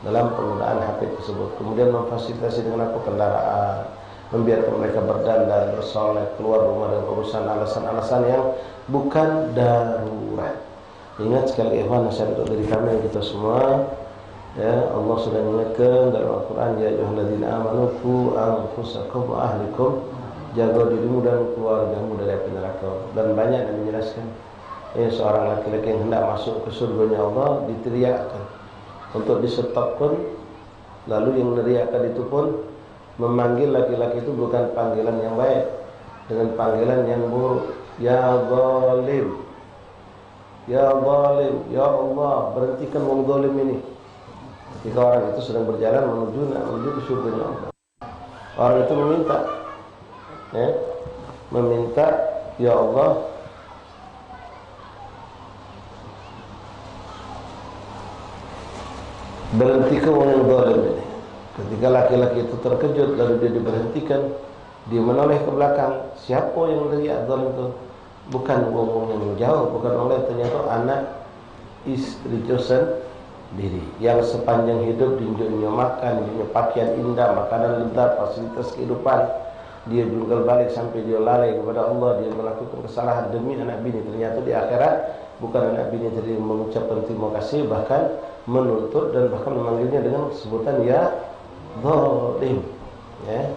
dalam penggunaan HP tersebut. Kemudian memfasilitasi dengan apa? Kendaraan, membiarkan mereka berdandan, bersolek, keluar rumah dengan urusan alasan-alasan yang bukan darurat. Ingat sekali ikhwan, nasihat untuk diri kami kita semua. Ya, Allah sudah mengingatkan dalam Al-Quran, ya ayyuhalladzina amanu qu anfusakum wa ahlikum, jaga dirimu dan keluargamu dari api neraka. Dan banyak yang menjelaskan, seorang laki-laki yang hendak masuk ke surganya Allah diteriakkan untuk disetopkan, lalu yang meneriakkan itu pun memanggil laki-laki itu bukan panggilan yang baik, dengan panggilan yang buruk. Ya zalim, ya zalim, ya Allah, berhentikan wong zalim ini. Ketika orang itu sedang berjalan menuju ke surganya Allah, orang itu meminta, ya Allah, berhentikan wong yang zalim ini. Ketika laki-laki itu terkejut lalu dia diberhentikan, dia menoleh ke belakang. Siapa yang teriak zalim itu? Bukan wong yang jauh, bukan oleh, ternyata anak istri sendiri yang sepanjang hidup diunjuknya makan, diunjuknya pakaian indah, makanan lezat, fasilitas kehidupan. Dia jungkal balik sampai dia lalai kepada Allah, dia melakukan kesalahan demi anak bini. Ternyata di akhirat bukan anak bini tadi mengucapkan terima kasih, bahkan menuntut dan bahkan memanggilnya dengan sebutan ya zalim, ya,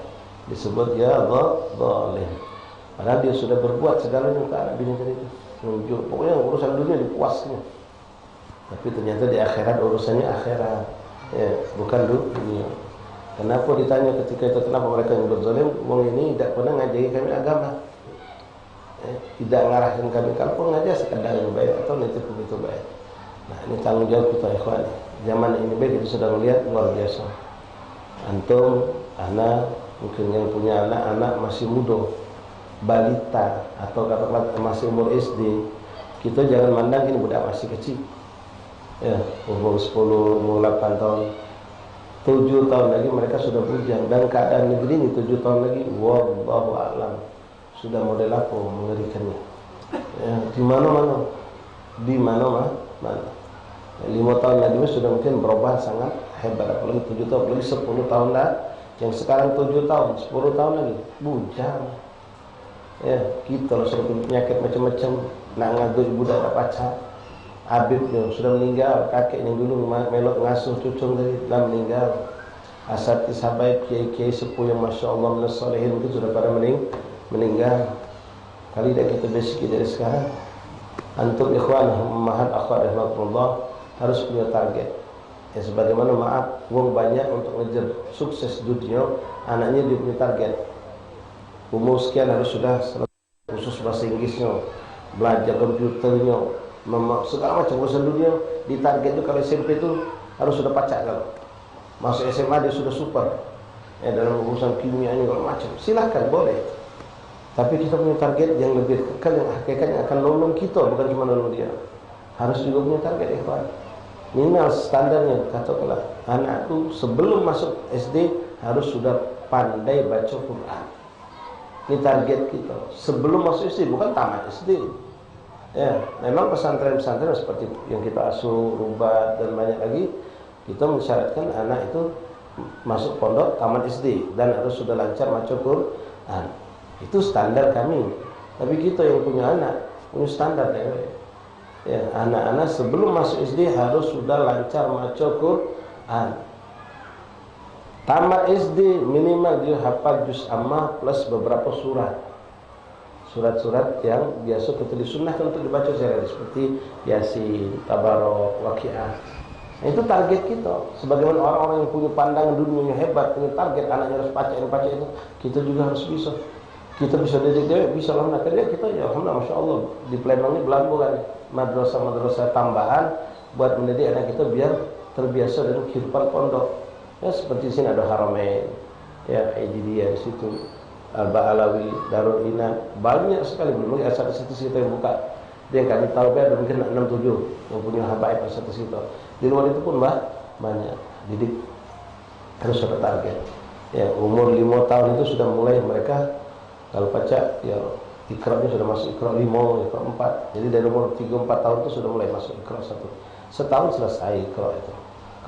disebut ya zalim. Padahal dia sudah berbuat segalanya untuk anak bini tadi itu, menunjuk pokoknya urusan dunia dipuasnya. Tapi ternyata di akhirat urusannya akhirat, ya, bukan dunia. Kenapa ditanya ketika itu, kenapa mereka yang berzalim? Wong ini tidak pernah ngajari kami agama, tidak ngarahkan kami. Kalau ngajar sekadar yang baik atau nitip begitu baik. Nah, ini tanggung jawab kita ikhwan. Zaman ini baik kita sudah melihat luar biasa. Antum, anak, mungkin yang punya anak-anak masih muda, balita atau katakanlah masih umur SD, kita jangan mandang ini budak masih kecil. Ya, umur 10, umur 8 tahun, 7 tahun lagi mereka sudah bujang. Dan keadaan negeri ini 7 tahun lagi, wallahu a'lam, sudah model apa mengerikannya. Ya, di mana-mana, di mana-mana. 5 tahun lagi sudah mungkin berubah sangat hebat, apalagi 7 tahun, apalagi 10 tahun dah. Yang sekarang 7 tahun, 10 tahun lagi bujang. Ya, kita sudah punya penyakit macam-macam, nak ngadu ibu dah ada pacar. Habib sudah meninggal, kakeknya dulu melok ngasuh cucu tadi dah meninggal. Asatidz habaib, kiai-kiai sepuh yang masya Allah minas sholihin itu sudah pada meninggal. Kali dah kita basic dari sekarang. Antum ikhwan, ummahat, akhwat rahimakumullah, harus punya target. Ya, sebagaimana maaf, uang banyak untuk ngejar sukses dunia, anaknya dia punya target. Umur sekian harus sudah khusus bahasa Inggrisnya, belajar komputernya, segala macam urusan dunia. Di target itu kalau SMP itu harus sudah pacak, kalau masuk SMA dia sudah super. Ya, dalam urusan kimia ini segala macam. Silahkan, boleh. Tapi kita punya target yang lebih kekal, yang hakikatnya akan nolong kita, bukan cuma nolong dia. Harus juga punya target, ikhwan. Minimal standarnya, katakanlah anakku sebelum masuk SD harus sudah pandai baca Quran. Ini target kita sebelum masuk SD, bukan tamat SD. Ya, memang pesantren-pesantren seperti yang kita asuh, Rubat dan banyak lagi, kita mensyaratkan anak itu masuk pondok tamat SD dan harus sudah lancar baca Quran. Itu standar kami. Tapi kita yang punya anak punya standar ya, anak-anak sebelum masuk SD harus sudah lancar baca Quran. Tamat SD minimal dia hafal juz ammah plus beberapa surat-surat yang biasa kita disunnahkan untuk dibaca sehari-hari, seperti Yasin, Tabarok, Waqiah. Nah, itu target kita. Sebagaimana orang-orang yang punya pandangan dunia yang hebat, punya target anaknya harus baca itu, kita juga harus bisa. Kita bisa didik dia, bisa lah. Nah, kerja kita ya alhamdulillah, masya Allah, di Palembang ini belangguan madrasah tambahan buat mendidik anak kita biar terbiasa dengan kehidupan pondok. Ya, seperti di sini ada Haramain, ya, Ejidiyah di situ, Al-Ba'alawi, Darul Inan, banyak sekali. Belum lagi asatidz kita yang buka. Dia yang kami tahu ada mungkin 6-7 yang punya habaib asatidz kita. Di luar itu pun banyak. Didik harus ada target. Ya, umur 5 tahun itu sudah mulai mereka kalau baca, ya Iqra'nya sudah masuk Iqra' 5, Iqra' 4. Jadi dari umur 3-4 tahun itu sudah mulai masuk Iqra' 1. Setahun selesai Iqra' itu.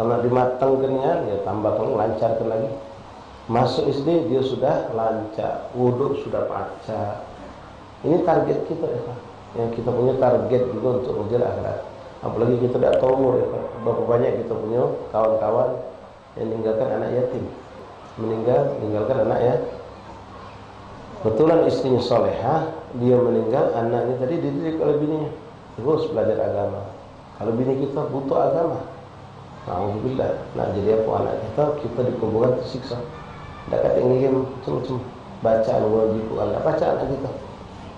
Kalau dimatangkan ya tambahkan lancarkan lagi. Masuk SD dia sudah lancar, wudhu sudah baca. Ini target kita ya Pak. Yang kita punya target juga untuk mengejar akhirat. Apalagi kita tidak tahu umur ya Pak. Berapa banyak kita punya kawan-kawan yang meninggalkan anak yatim, meninggalkan anak ya. Betulan istrinya solehah, dia meninggal, anaknya tadi dididik oleh bininya, terus belajar agama. Kalau bini kita butuh agama, alhamdulillah. Nah jadi apa anak kita dikumpulkan tersiksa. Tidak kata ingin macam-macam bacaan wajib Quran, tidak baca anak kita.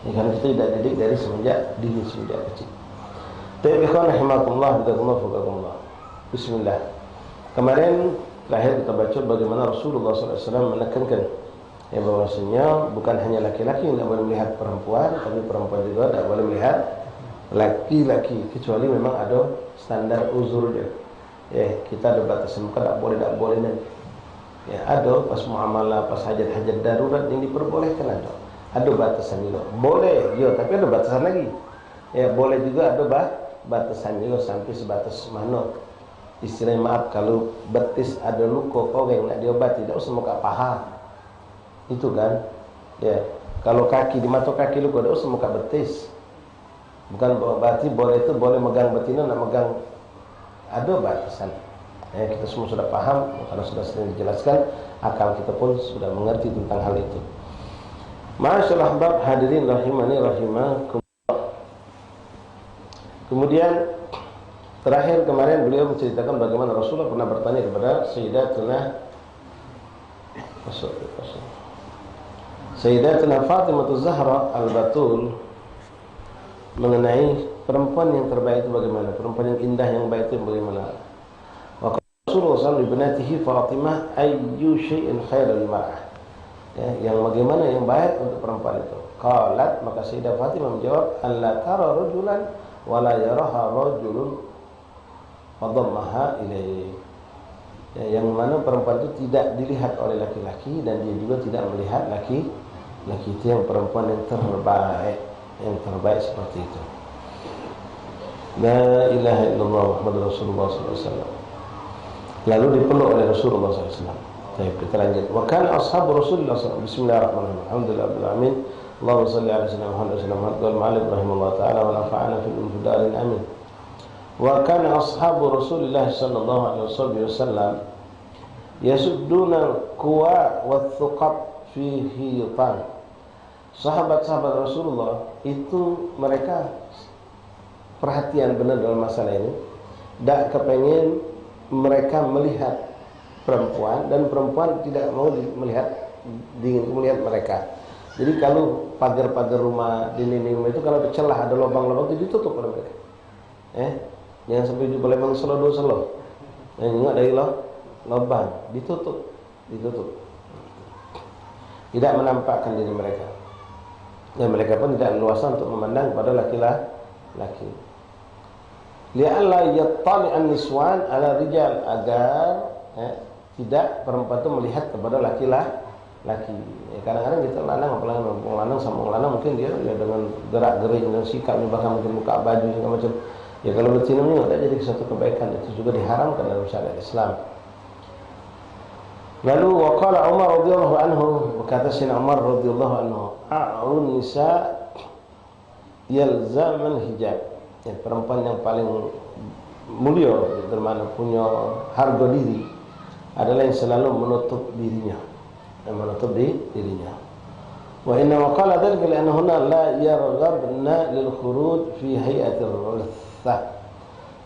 Ya, karena kita tidak didik dari semenjak dini, semenjak kecil. Tapi ikhwan rahimakumullah, bidakumullah. Bismillah. Kemarin terakhir kita baca bagaimana Rasulullah SAW menekankan ya bahwasanya bukan hanya laki-laki yang tidak boleh melihat perempuan, tapi perempuan juga tidak boleh melihat laki-laki, kecuali memang ada standar uzurnya. Ya kita ada batasan, bukan tidak boleh nanti. Ya ada pas muamalah, pas hajat-hajat darurat yang diperbolehkan ada batasan juga. Boleh, ya tapi ada batasan lagi. Ya boleh juga ada batasan juga sampai sebatas mana. Istilahnya maaf kalau betis ada luka kau yang nak diobati tidak usah muka paha. Itu kan. Ya, kalau kaki di mata kaki luka tidak usah muka betis. Bukan berarti boleh itu boleh megang betina nak megang, ada batasan. Ya, kita semua sudah paham, kalau sudah sering dijelaskan, akal kita pun sudah mengerti tentang hal itu. Masyaallah bab hadirin rahimani rahimakumullah. Kemudian terakhir kemarin beliau menceritakan bagaimana Rasulullah pernah bertanya kepada Sayyidatuna Fatimah Zahra Al-Batul mengenai perempuan yang terbaik itu bagaimana, perempuan yang indah yang baik itu bagaimana. Rasulullah SAW ibnatihi Fatimah ayyu syai'in khairul mar'ah. Ya, yang bagaimana yang baik untuk perempuan itu. Qalat, maka Sayyidah Fatimah menjawab, alla tara rajulan wa la yaraha rajulun fadammaha ilaihi. Ya, yang mana perempuan itu tidak dilihat oleh laki-laki dan dia juga tidak melihat laki-laki. Itu yang perempuan yang terbaik seperti itu. La ilaha illallah Muhammadur Rasulullah SAW. Lalu dipeluk oleh Rasulullah SAW. Baik, kita lanjut. Wa kana ashabu Rasulullah SAW. Bismillahirrahmanirrahim. Alhamdulillahirabbil alamin. Allahumma shalli ala sayyidina Muhammad wa sallam. Qul ma'alif rahimahullah ta'ala wa nafa'ana fil infidarin amin. Wa kana ashabu Rasulillah sallallahu alaihi wasallam yasudduna al-quwa wa thuqab fi hitan. Sahabat-sahabat Rasulullah itu mereka perhatian benar dalam masalah ini. Tak kepengen mereka melihat perempuan dan perempuan tidak mau ingin melihat mereka. Jadi kalau pagar-pagar rumah, dinding rumah itu kalau celah ada lubang-lubang itu ditutup oleh mereka. Jangan sampai boleh mengselot-selot. Ingat dari lubang ditutup. Tidak menampakkan diri mereka. Dan mereka pun tidak leluasa untuk memandang pada laki-laki. Li'alla yattali'an niswan ala rijal, agar tidak perempuan itu melihat kepada laki-laki. Kadang-kadang kita lanang sama lanang mungkin dia ya dengan gerak-gerik dan sikapnya bahkan mungkin buka baju segala macam. Ya kalau bertinamnya tidak jadi satu kebaikan, itu juga diharamkan dalam syariat Islam. Lalu waqala Umar radhiyallahu anhu, berkata Sayyidina Umar radhiyallahu anhu, a'run nisa yalzaman hijab. Ya, perempuan yang paling mulia bermakna punya harga diri adalah yang selalu menutup dirinya, Wa inna qala dzalika li annahunna la yarghabna lil khuruj fi hay'atir rutha.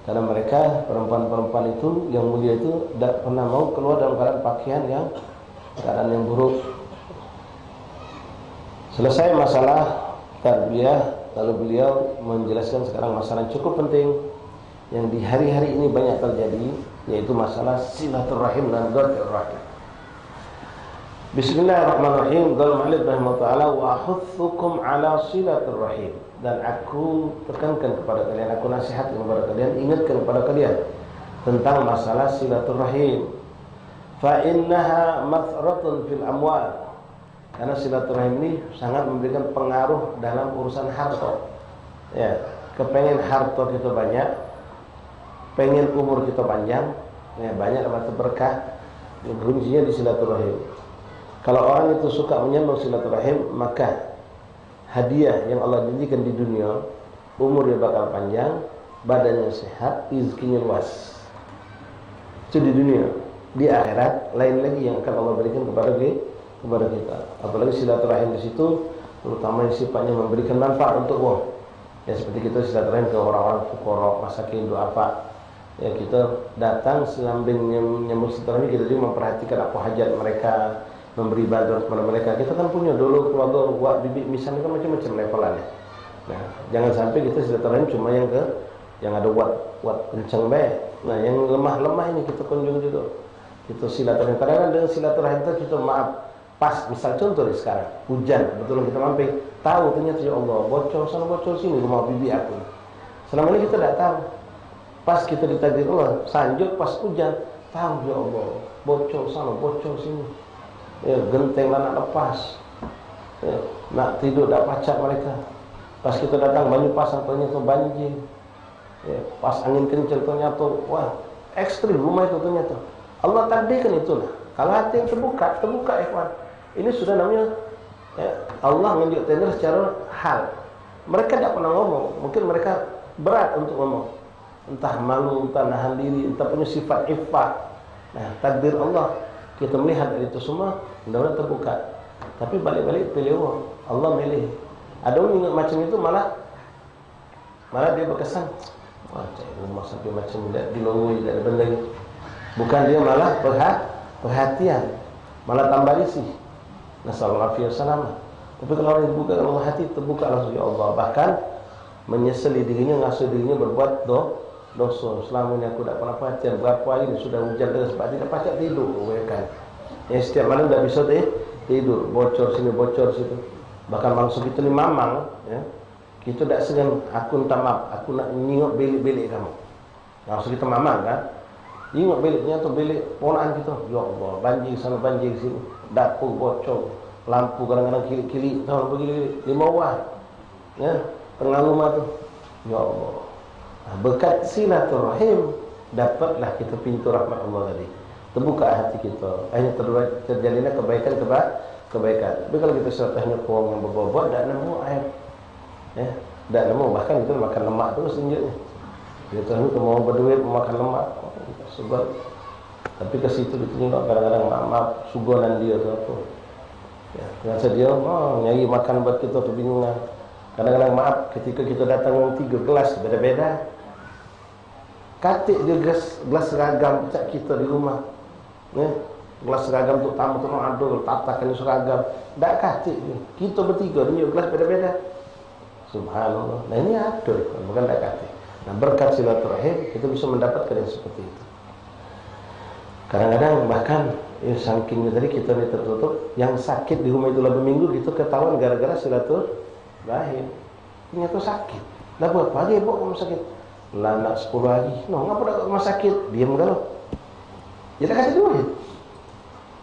Karena mereka perempuan-perempuan itu yang mulia itu tidak pernah mau keluar dalam keadaan yang buruk. Selesai masalah tarbiyah, lalu beliau menjelaskan sekarang masalah yang cukup penting yang di hari-hari ini banyak terjadi, yaitu masalah silaturahim dan ghadir rahim. Bismillahirrahmanirrahim. Qala Malik rahimahullah ta'ala, wa ahutsukum ala silaturahim. Dan aku tekankan kepada kalian, aku nasihatkan kepada kalian, ingatkan kepada kalian tentang masalah silaturahim. Fa innaha mathratun fil amwal. Karena silaturahim ini sangat memberikan pengaruh dalam urusan harta. Ya, kepengen harta kita banyak, pengen umur kita panjang, Ya, banyak dapat berkah. Kuncinya di silaturahim. Kalau orang itu suka menyambung silaturahim, maka hadiah yang Allah janjikan di dunia, umur dia bakal panjang, badannya sehat, rezekinya luas. Itu di dunia. Di akhirat lain lagi yang akan Allah berikan kepada kita. Apalagi silaturahim di situ, terutama yang sifatnya memberikan manfaat untuk orang. Ya seperti kita silaturahim ke orang-orang fuqara, masakin, du'afa. Ya kita datang sambil nyambung silaturahmi, kita juga memperhatikan apa hajat mereka, memberi bantuan kepada mereka. Kita kan punya dulu keluarga buat bibit misalnya kan macam-macam levelannya. Nah, jangan sampai kita silaturahim cuma yang ada buat kencang baik. Nah, yang lemah-lemah ini kita kunjung juga. Kita silaturahim. Kadang-kadang dengan silaturahim kita maaf. Pas misal contoh sekarang hujan, betul kita mampir, tahu ternyata ya Allah bocor sana bocor sini rumah bibi aku. Selama ini kita tidak tahu. Pas kita ditakdir Allah, sanjung pas hujan, tahu ya Allah bocor sana bocor sini. Ya, genteng nak lepas. Ya, nak tidur tak pacak mereka. Pas kita datang Banyu Pasang ternyata banjir. Ya, pas angin kencang ternyata wah ekstrim rumah itu ternyata. Allah takdirkan itulah. Kalau hati yang terbuka ikhwan. Ini sudah namanya ya, Allah menunjuk tender secara hal. Mereka tidak pernah ngomong. Mungkin mereka berat untuk ngomong. Entah malu, entah nahan diri, entah punya sifat iffah. Nah, takdir Allah kita melihat dari itu semua, mudah-mudahan terbuka. Tapi balik-balik pilih Allah. Allah milih. Ada orang ingat macam itu malah dia berkesan. Wah, rumah sampai macam tidak dilongoi, tidak ada benda gitu. Bukan dia malah perhatian, malah tambah risih. Nasallallahu alaihi wasallam. Tapi kalau orang dibuka Allah hati terbuka langsung ya Allah. Bahkan menyesali dirinya, ngasuh dirinya berbuat dosa. Selama ini aku tidak pernah perhatian. Berapa hari ini sudah hujan deras, sebab tidak pacak tidur. Kan? Ya, setiap malam tidak bisa tidur. Bocor sini, bocor situ. Bahkan maksud kita ni mamang, ya, kita tidak segan. Aku minta maaf, aku nak nyingok belik-belik kamu. Maksud kita mamang kan? Nyingok beliknya tu belik ponaan kita. Ya Allah, banjir sana banjir sini. Dapur bocor, lampu kadang-kadang kili-kili, tahu begini 5 watt. Ya, tengah rumah tu. Ya Allah. Nah, berkat silaturahim dapatlah kita pintu rahmat Allah tadi. Terbuka hati kita. Akhirnya terjadilah kebaikan. Tapi kalau kita silaturahim ke orang yang berbobot, tak nemu air. Ya, tak nemu. Bahkan kita makan lemak terus tunjuknya. Kita tahu mau berduit makan lemak. Sebab tapi ke situ ditunjuk kadang-kadang maaf sugonan dia tu apa. Ya, terasa dia nyari makan buat kita kebingungan. Kadang-kadang maaf ketika kita datang 3 gelas beda-beda. Katik dia gelas seragam cak kita di rumah. Ya, gelas seragam untuk tamu tu ada tatakan seragam. Tak katik dia. Kita bertiga tunjuk gelas beda-beda. Subhanallah. Nah ini ada bukan tak katik. Nah berkat silaturahim kita bisa mendapatkan yang seperti itu. Kadang-kadang bahkan ya, saking tadi kita ni tertutup, yang sakit di rumah itu lebih minggu kita ketahuan gara-gara silaturahim. Ternyata sakit. Dah buat apa dia bawa rumah sakit? Lah nak 10 hari. No, ngapa dak rumah sakit? Diam galau. Ya dah kasih duit.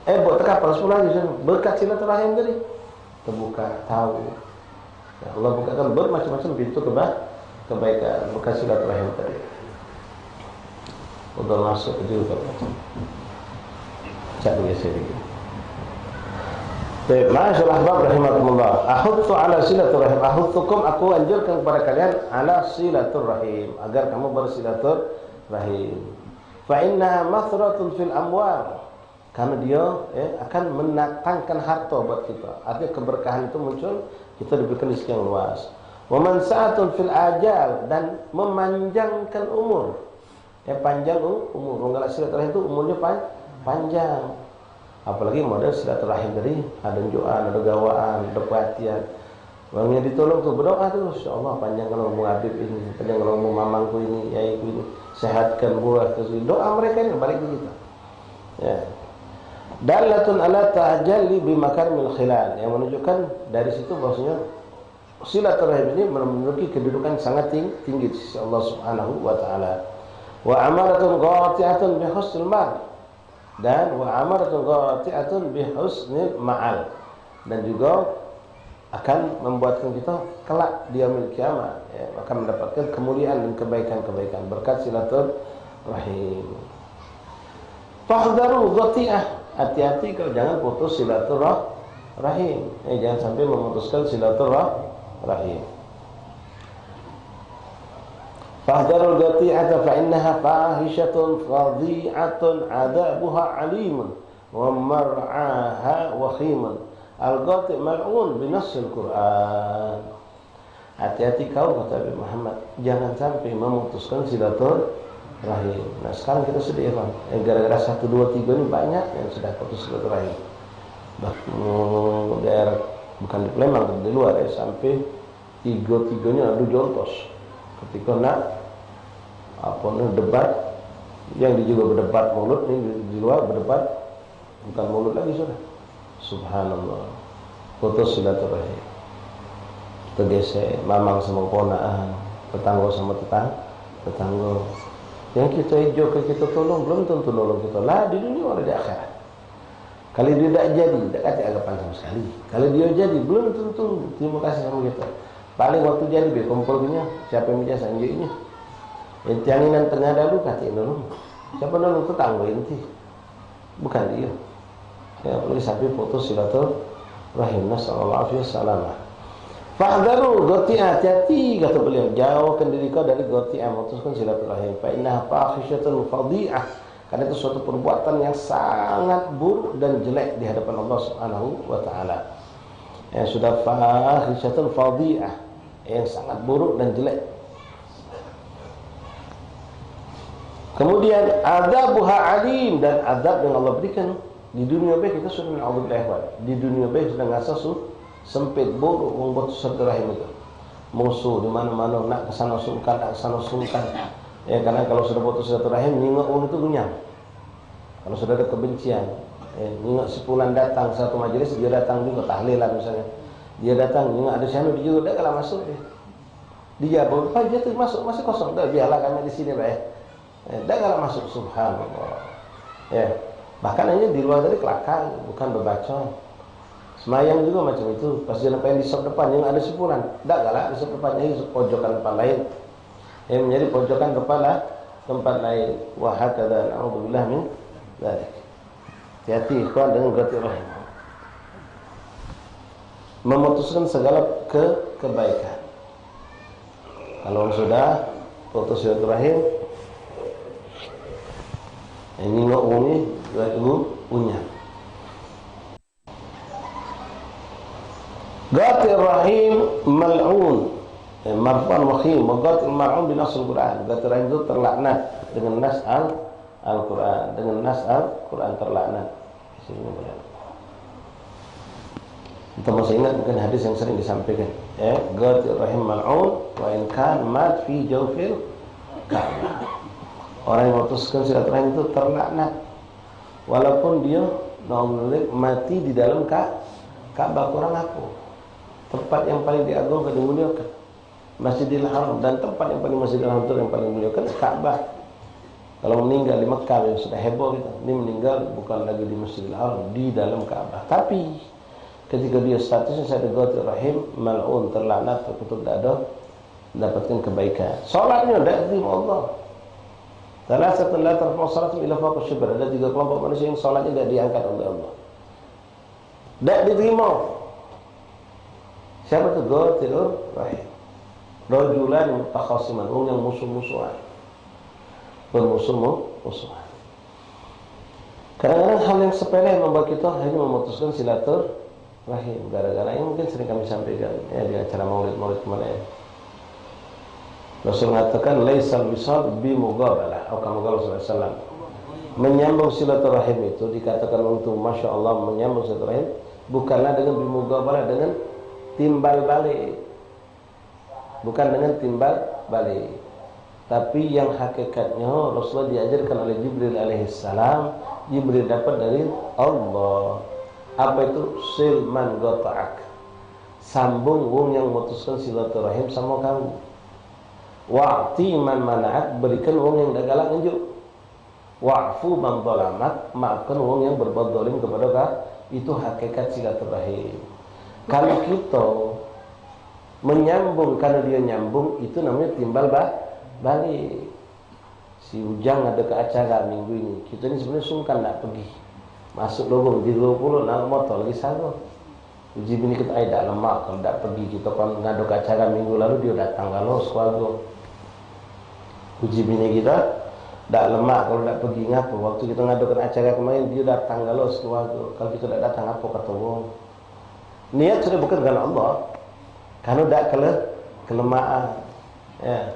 Buat terkapal 10 hari berkat silaturahim tadi. Terbuka tahu. Ya, Allah bukakan bermacam-macam pintu kebaikan berkat silaturahim tadi. Udah masuk juga macam. Cak biasa lagi. Baik, masyaallah ahbab rahimakumullah. Ahuttu ala silaturahim. Ahuttukum, aku anjurkan kepada kalian ala silaturahim, agar kamu bersilaturahim. Fa innaha mathratun fil amwal. Karena dia akan mendatangkan harta buat kita. Artinya keberkahan itu muncul, kita diberikan rezeki yang luas. Wa mansa'atun fil ajal, dan memanjangkan umur. Panjang umur. Orang silaturahim itu umurnya panjang. Apalagi model silaturahim tadi ada doa, ada gawaan, ada perhatian. Orang yang ditolong tu berdoa terus, insyaallah panjangkan umur Habib ini, panjangkan umur mamangku ini, yaiku ini, sehatkan buah terus. Doa mereka ini balik ke kita. Ya. Dalatun ala ta'jalli bi makarimil khilal, yang menunjukkan dari situ bahwasanya silaturahim ini memiliki kedudukan sangat tinggi di sisi Allah Subhanahu wa taala. Wa amaratun qati'atun bi husnil mal, dan wa amaratun qati'atun bi husnil ma'al, dan juga akan membuatkan kita kelak di yaumil kiamat, ya, akan mendapatkan kemuliaan dan kebaikan-kebaikan berkat silaturahim. Fahdharu qati'ah, hati-hati kalau jangan putus silaturahim. Jangan sampai memutuskan silaturahim. Fahdharul qati'ata fa innaha fahishatun fadhi'atun 'adzabuha 'alimun wa mar'aha wahimun. Al-qati' mal'un bi nassil Qur'an. Hati-hati kau, kata Nabi Muhammad, jangan sampai memutuskan silaturahim. Nah, sekarang kita sedih, Bang. Gara-gara 1 2 3 ini banyak yang sudah putus silaturahim. Daerah bukan di Palembang, tapi di luar ya, sampai 3-3-nya adu jontos. Ketika nak debat, yang di juga berdebat mulut, ini di luar berdebat bukan mulut lagi sudah. Subhanallah. Putus silaturahim. Tergesek, mamang sama ponaan, tetangga sama tetangga. Yang kita hijau kita tolong, belum tentu nolong kita lah di dunia atau di akhirat. Kalau dia tidak jadi, tidak kata anggapan sama sekali. Kalau dia jadi, belum tentu terima kasih sama kita. Paling waktu jadi biar kumpulnya, siapa yang biasa anjingnya. Yang ini ternyata dulu kata nolong. Siapa nolong tetangga inti, bukan dia. Ya, apalagi sampai putus silaturahim. Nasallallahu alaihi wasallam. Fahdharu qati'ah, hati-hati kata beliau, jauhkan diri kau dari qati'ah, memutuskan silaturahim. Fa innaha fahishatun fadhi'ah, karena itu suatu perbuatan yang sangat buruk dan jelek di hadapan Allah Subhanahu wa taala. Yang sudah fahishatun fadhi'ah, yang sangat buruk dan jelek. Kemudian adzabuha alim, dan azab yang Allah berikan di dunia baik kita sudah na'udzubillah. Di dunia baik sudah ngasah sempit buruk membuat silaturahim itu. Musuh di mana-mana nak kesana sungkan, nak kesana sungkan. Ya, karena kalau sudah putus silaturahim, nyingok orang itu gunyang. Kalau sudah ada kebencian, nyingok sepulan datang satu majelis, dia datang juga tahlilan misalnya. Dia datang, nyingok ada siapa dia juga, dah kalau masuk dia berapa dia tuh masuk masih kosong, dah biarlah kami di sini baik. Dah kalau masuk, subhanallah. Ya, bahkan hanya di luar tadi kelakar, bukan berbacot. Semayang juga macam itu. Pas dia pengen di sop depan yang ada sepuran, tak galak di sop depan, ini pojokan depan lain. Yang menjadi pojokan kepala tempat lain. Wa hakadha na'udzubillah min dzalik. Hati-hati ikhwan dengan qati'ah. Memutuskan segala kebaikan. Kalau sudah putus silaturahim, ini ngok umi, punya. Qatir rahim mal'un, marfan wakhim. Qatir mal'un bi nas al-Quran. Qatir rahim itu terlaknat dengan nas al-Quran, dengan nas al-Quran terlaknat. Kita masih ingat mungkin hadis yang sering disampaikan. Qatir rahim mal'un wa in kan mat fi jawfil Ka'bah. Orang yang memutuskan silaturahim itu terlaknat, walaupun dia mati di dalam Ka'bah. Kurang aku tempat yang paling diagungkan, dimuliakan, Masjidil Haram, dan tempat yang paling Masjidil Haram itu yang paling dimuliakan Ka'bah. Kalau meninggal di Mekah yang sudah heboh gitu, ini meninggal bukan lagi di Masjidil Haram, di dalam Ka'bah. Tapi ketika dia statusnya saya qatir rahim mal'un, terlaknat, terkutuk, tidak ada mendapatkan kebaikan. Salatnya tidak diterima Allah. Salasatun la tarfa'u salatuhum ila fawqa syibr. Ada 3 kelompok manusia yang salatnya tidak diangkat oleh Allah, tidak diterima. Siapa itu? Qatirur rahim. Rajulan mutakhasiman, orang yang musuh-musuhan, bermusuh-musuhan. Kadang-kadang hal yang sepele membuat kita hanya memutuskan silaturahim. Gara-gara ini mungkin sering kami sampaikan ya di acara maulid kemarin. Rasul mengatakan laisal wisal bi mughabalah, atau kama qala sallallahu alaihi wasallam. Menyambung silaturahim itu dikatakan untuk masya Allah, menyambung silaturahim bukanlah dengan bi mughabalah, dengan timbal balik, bukan dengan timbal balik, tapi yang hakikatnya Rasulullah diajarkan oleh Jibril alaihissalam. Jibril dapat dari Allah. Apa itu? Silman qata'ak, sambung wong yang memutuskan silaturahim sama kamu. Wa'ti man mana'ak, berikan wong yang dah galak nunjuk. Wa'fu man dhalamak, maafkan wong yang berbuat zalim kepada kamu. Itu hakikat silaturahim. Kalau kita menyambung karena dia nyambung, itu namanya timbal balik. si Ujang ada ke acara minggu ini. Kita ni sebenarnya sungkan nak pergi. Masuk lorong di 20 nak motor lagi sana. Uji bini kita tak lemak kalau tak pergi. Kita kan ngadu ke acara minggu lalu dia datang kalau swago. Uji bini kita tak lemak kalau tak pergi ngapa. Waktu kita ngadu ke acara kemarin dia datang kalau swago. Kalau kita tak datang apa kata orang. Niat sudah bukan kerana Allah. Kalau tak kelemahan. Ya.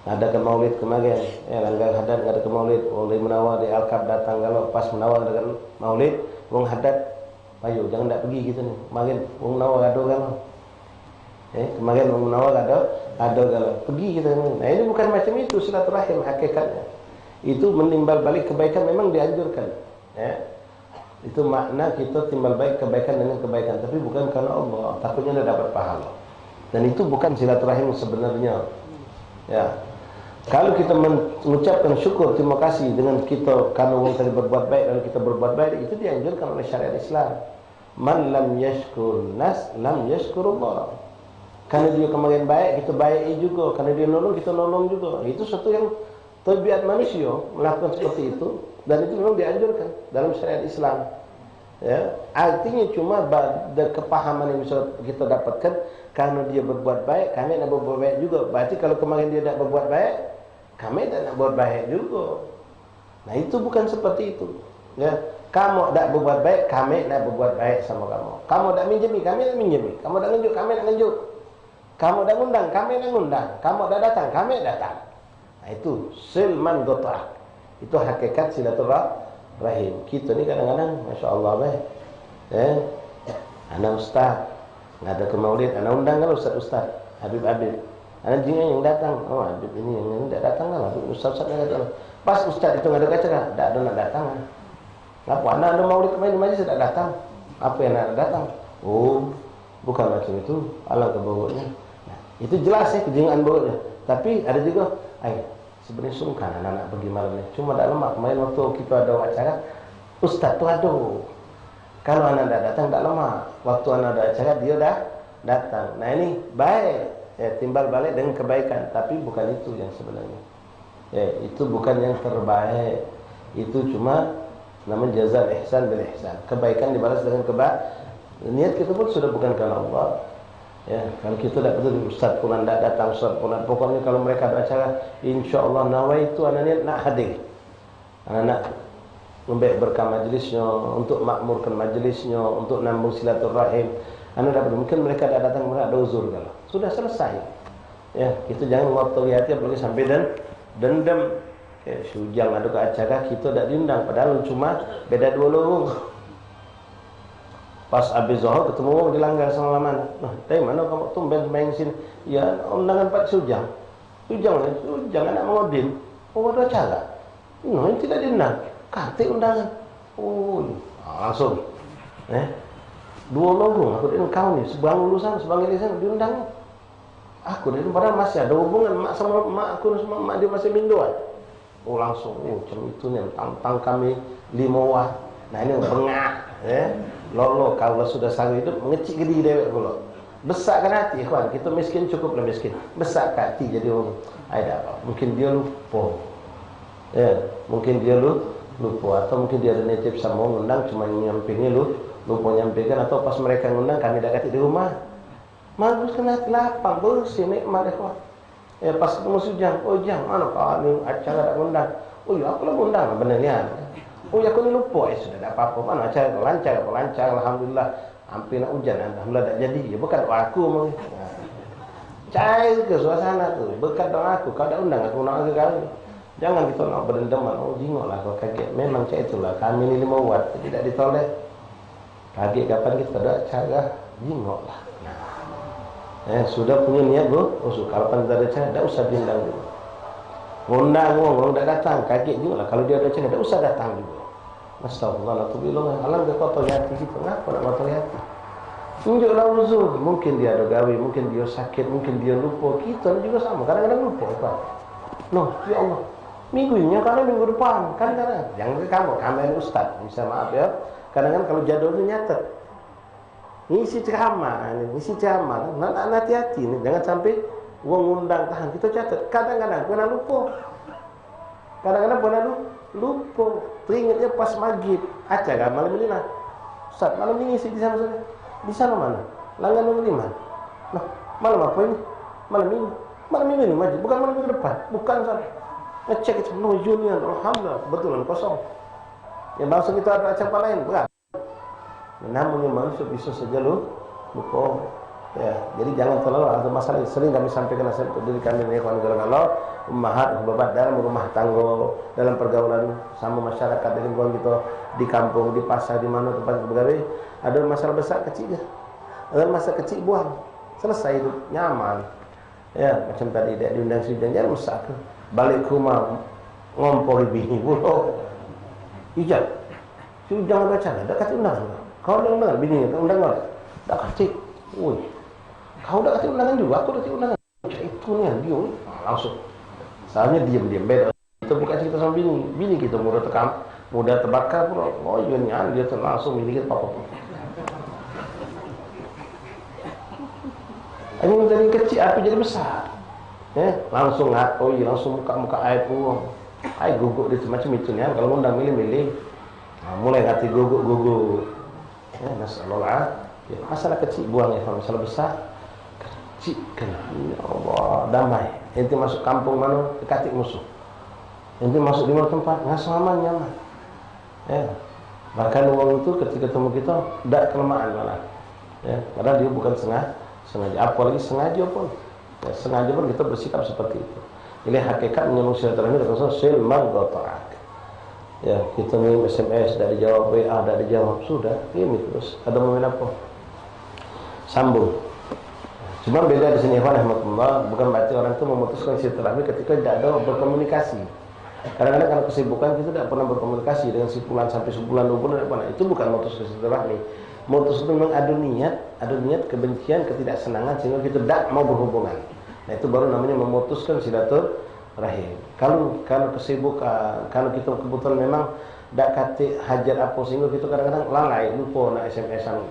Ngadakan maulid kemarin, langgar hadat ngadakan maulid, orang menawar di Al-Kab datang kalau pas menawar dengan maulid, orang hadat, ayo jangan tak pergi kita ni. Kemarin orang menawar ada kalau, kemarin orang menawar ada kalau, pergi kita ni. Nah ini bukan macam itu silaturahim hakikatnya. Itu menimbal balik kebaikan memang dianjurkan. Itu makna kita timbal balik kebaikan dengan kebaikan, tapi bukan karena Allah, takutnya anda dapat pahala. Dan itu bukan silaturahim sebenarnya. Ya. Kalau kita mengucapkan syukur terima kasih dengan kita karena orang tadi berbuat baik dan kita berbuat baik, itu dianjurkan oleh syariat Islam. Man lam yashkur nas lam yashkurullah. Karena dia kemarin baik, kita baik juga. Karena dia nolong, kita nolong juga. Itu satu yang tabiat manusia melakukan seperti itu, dan itu memang dianjurkan dalam syariat Islam. Ya, artinya cuma kepahaman yang bisa kita dapatkan karena dia berbuat baik, kami nak berbuat baik juga. Berarti kalau kemarin dia tak berbuat baik, kami tak nak berbuat baik juga. Nah itu bukan seperti itu. Ya, kamu tak berbuat baik, kami nak berbuat baik sama kamu. Kamu tak minjemi, kami nak minjemi. Kamu tak nunjuk, kami nak nunjuk. Kamu tak ngundang, kami nak ngundang. Kamu tak datang, kami datang. Nah itu silman gotah. Itu hakikat silaturahim. Kita ni kadang-kadang, masya Allah baik. Anak ustaz ada ke maulid, anak undang kan ustaz Habib anak jingan yang datang. Oh Habib ini yang tidak datang kan, Habib ustaz yang datang. Pas ustaz itu ada acara, tak ada nak datang. Kenapa anak ada maulid kemarin majlis tak datang? Apa yang nak datang? Oh bukan macam itu, alang kebawanya. Nah, itu jelas ya kejingan bawanya. Tapi ada juga, sebenarnya sungkan anak-anak pergi malam ni. Cuma tak lama kemarin waktu kita ada acara, ustaz tu ada. Kalau anak dah datang tak lama. Waktu anak ada acara dia dah datang. Nah ini baik, timbal balik dengan kebaikan. Tapi bukan itu yang sebenarnya. Itu bukan yang terbaik. Itu cuma namanya jazal ihsan bil ihsan. Kebaikan dibalas dengan kebaikan. Niat kita pun sudah bukan karena Allah. Ya, kalau kita tak betul ustaz pulang tak datang, ustaz pulang. Pokoknya kalau mereka ada acara, insya-Allah nawaitu anak niat nak hadir. Anak membaik berkah majlisnya, untuk makmurkan majlisnya, untuk nambung silaturahim. Anak dapat mungkin mereka tak datang, mereka ada uzur kalau. Sudah selesai. Ya, kita jangan ngotori hati apalagi sampai dendam. Sujang ada ke acara kita tak diundang padahal cuma beda 2 lorong. Pas habis zuhur ketemu orang dilanggar sama laman. Nah, dari mana kamu tumben main sini? Ya, undangan Pak Sujang. Sujang anak mengodin. Oh, ada acara. Ini tidak diundang. Kartik undangan. Oh, langsung. 2 lorong aku dengan kau ni, seberang lulusan, seberang irisan diundang. Aku ni padahal masih ada hubungan mak sama mak aku sama mak dia masih minduan. Oh, langsung. Oh, macam itu ni tang kami 5 wah. Nah, ini bengak, lolo kalau sudah sanggup hidup mengecik gedi dewek pula. Besarkan hati ikhwan, kita miskin cukuplah miskin. Besarkan hati jadi orang. Ada mungkin dia lupa. Mungkin dia lupa atau mungkin dia ada native sama ngundang cuma nyampingnya lupa nyampaikan, atau pas mereka ngundang kami dah kata di rumah. Baguskan hati lapang, bersih nikmat ikhwan. Pas ketemu Sujang, oh Jang, mana kau ni acara tak ngundang? Oh ya aku lah ngundang benarnya. Oh ya aku ni lupa, sudah tak apa-apa. Mana acara lancar, alhamdulillah. Hampir nak hujan, alhamdulillah tak jadi. Ya berkat doa aku mah. Cair ke suasana tu, berkat doa aku. Kau dah undang aku nak ke kali. Jangan kita nak berdendaman. Oh jingoklah kau kaget. Memang macam itulah. Kami ni 5 watt, tidak ditoleh. Kaget kapan kita ada acara, jingoklah. Sudah punya niat bro. Oh kapan kita ada acara, tak usah diundang dulu. Undang orang tak datang, kaget juga lah. Kalau dia ada acara, tak usah datang juga. Astagfirullahaladzim. Alam dia kotor hati kita. Kenapa nak kotor hati? Tunjuklah uzur. Mungkin dia ada gawe, mungkin dia sakit, mungkin dia lupa. Kita juga sama. Kadang-kadang lupa. Ya Allah. Minggu ini, karena minggu depan. Kadang-kadang. Jangan ke kamu ada ustaz. Bisa maaf ya. Kadang-kadang kalau jadwalnya nyatet. Ngisi ceramah. Nak hati-hati. Jangan sampai uang undang tahan. Kita catat. Kadang-kadang kena lupa. Kadang-kadang pernah lupa, teringatnya pas maghrib. Acah kan malam ini lah. Ustaz, malam ini isi di sana saja. Di sana mana? Langgan nomor 5. Nah, malam apa ini? Malam ini. Malam ini nih majid, bukan malam minggu depan. Bukan Ustaz. Ngecek itu, no Junior, alhamdulillah, betulan kosong. Ya langsung kita ada acara lain, berat. Namun yang manusia bisa saja lupa. Ya, jadi jangan terlalu ada masalah. Sering kami sampaikan nasihat untuk diri kami ini kalau ummahat babat dalam rumah tangga, dalam pergaulan sama masyarakat di lingkungan kita, di kampung, di pasar, di mana tempat bergawe, ada masalah besar kecil, ada masalah kecil buang, selesai hidup nyaman. Ya, macam tadi dia diundang sidang jangan rusak. Balik ke rumah ngompori bini pula. Ijab. Jangan baca dah kata undang. Kau undang bini undang enggak? Tak kata. Oi. Kau dah kata undangan juga, aku dah kata undangan. Itu ni dia langsung. Soalnya diam-diam beda. Kita bukan cerita sama bini kita mudah terbakar pula. Oh iya ni dia langsung bini kita apa-apa. Ini dari kecil api jadi besar. Langsung langsung muka air pun. Air guguk dia macam itu ni. Kalau undang milih-milih, mulai hati guguk. Nasallallahu. Ya, masalah kecil buang ya, masalah besar kecilkan. Ya Allah, damai. Ente masuk kampung mana dekati musuh. Ente masuk di mana tempat ngasuh aman nyaman. Ya. Bahkan uang itu ketika ketemu kita tidak kelemahan malah. Ya, karena dia bukan sengaja, apalagi sengaja pun. Ya, sengaja pun kita bersikap seperti itu. Ini hakikat menyambung silaturahmi dengan Rasul silman qata'ak. Ya, kita ngirim SMS tidak dijawab, WA tidak dijawab, sudah, ini terus. Ada momen apa? Sambung. Cuma beda di sini rahmatullah, bukan berarti orang itu memutuskan silaturahmi ketika tidak ada berkomunikasi. Kadang-kadang karena kesibukan kita tidak pernah berkomunikasi dengan sebulan sampai sebulan 2 bulan tidak pernah. Itu bukan memutuskan silaturahmi. Memutus itu memang ada niat kebencian, ketidaksenangan sehingga kita tidak mau berhubungan. Nah itu baru namanya memutuskan silaturahim. Kalau kesibukan, kalau kita kebetulan memang tidak kata hajat apa sehingga kita kadang-kadang lalai, lupa nak SMS-an,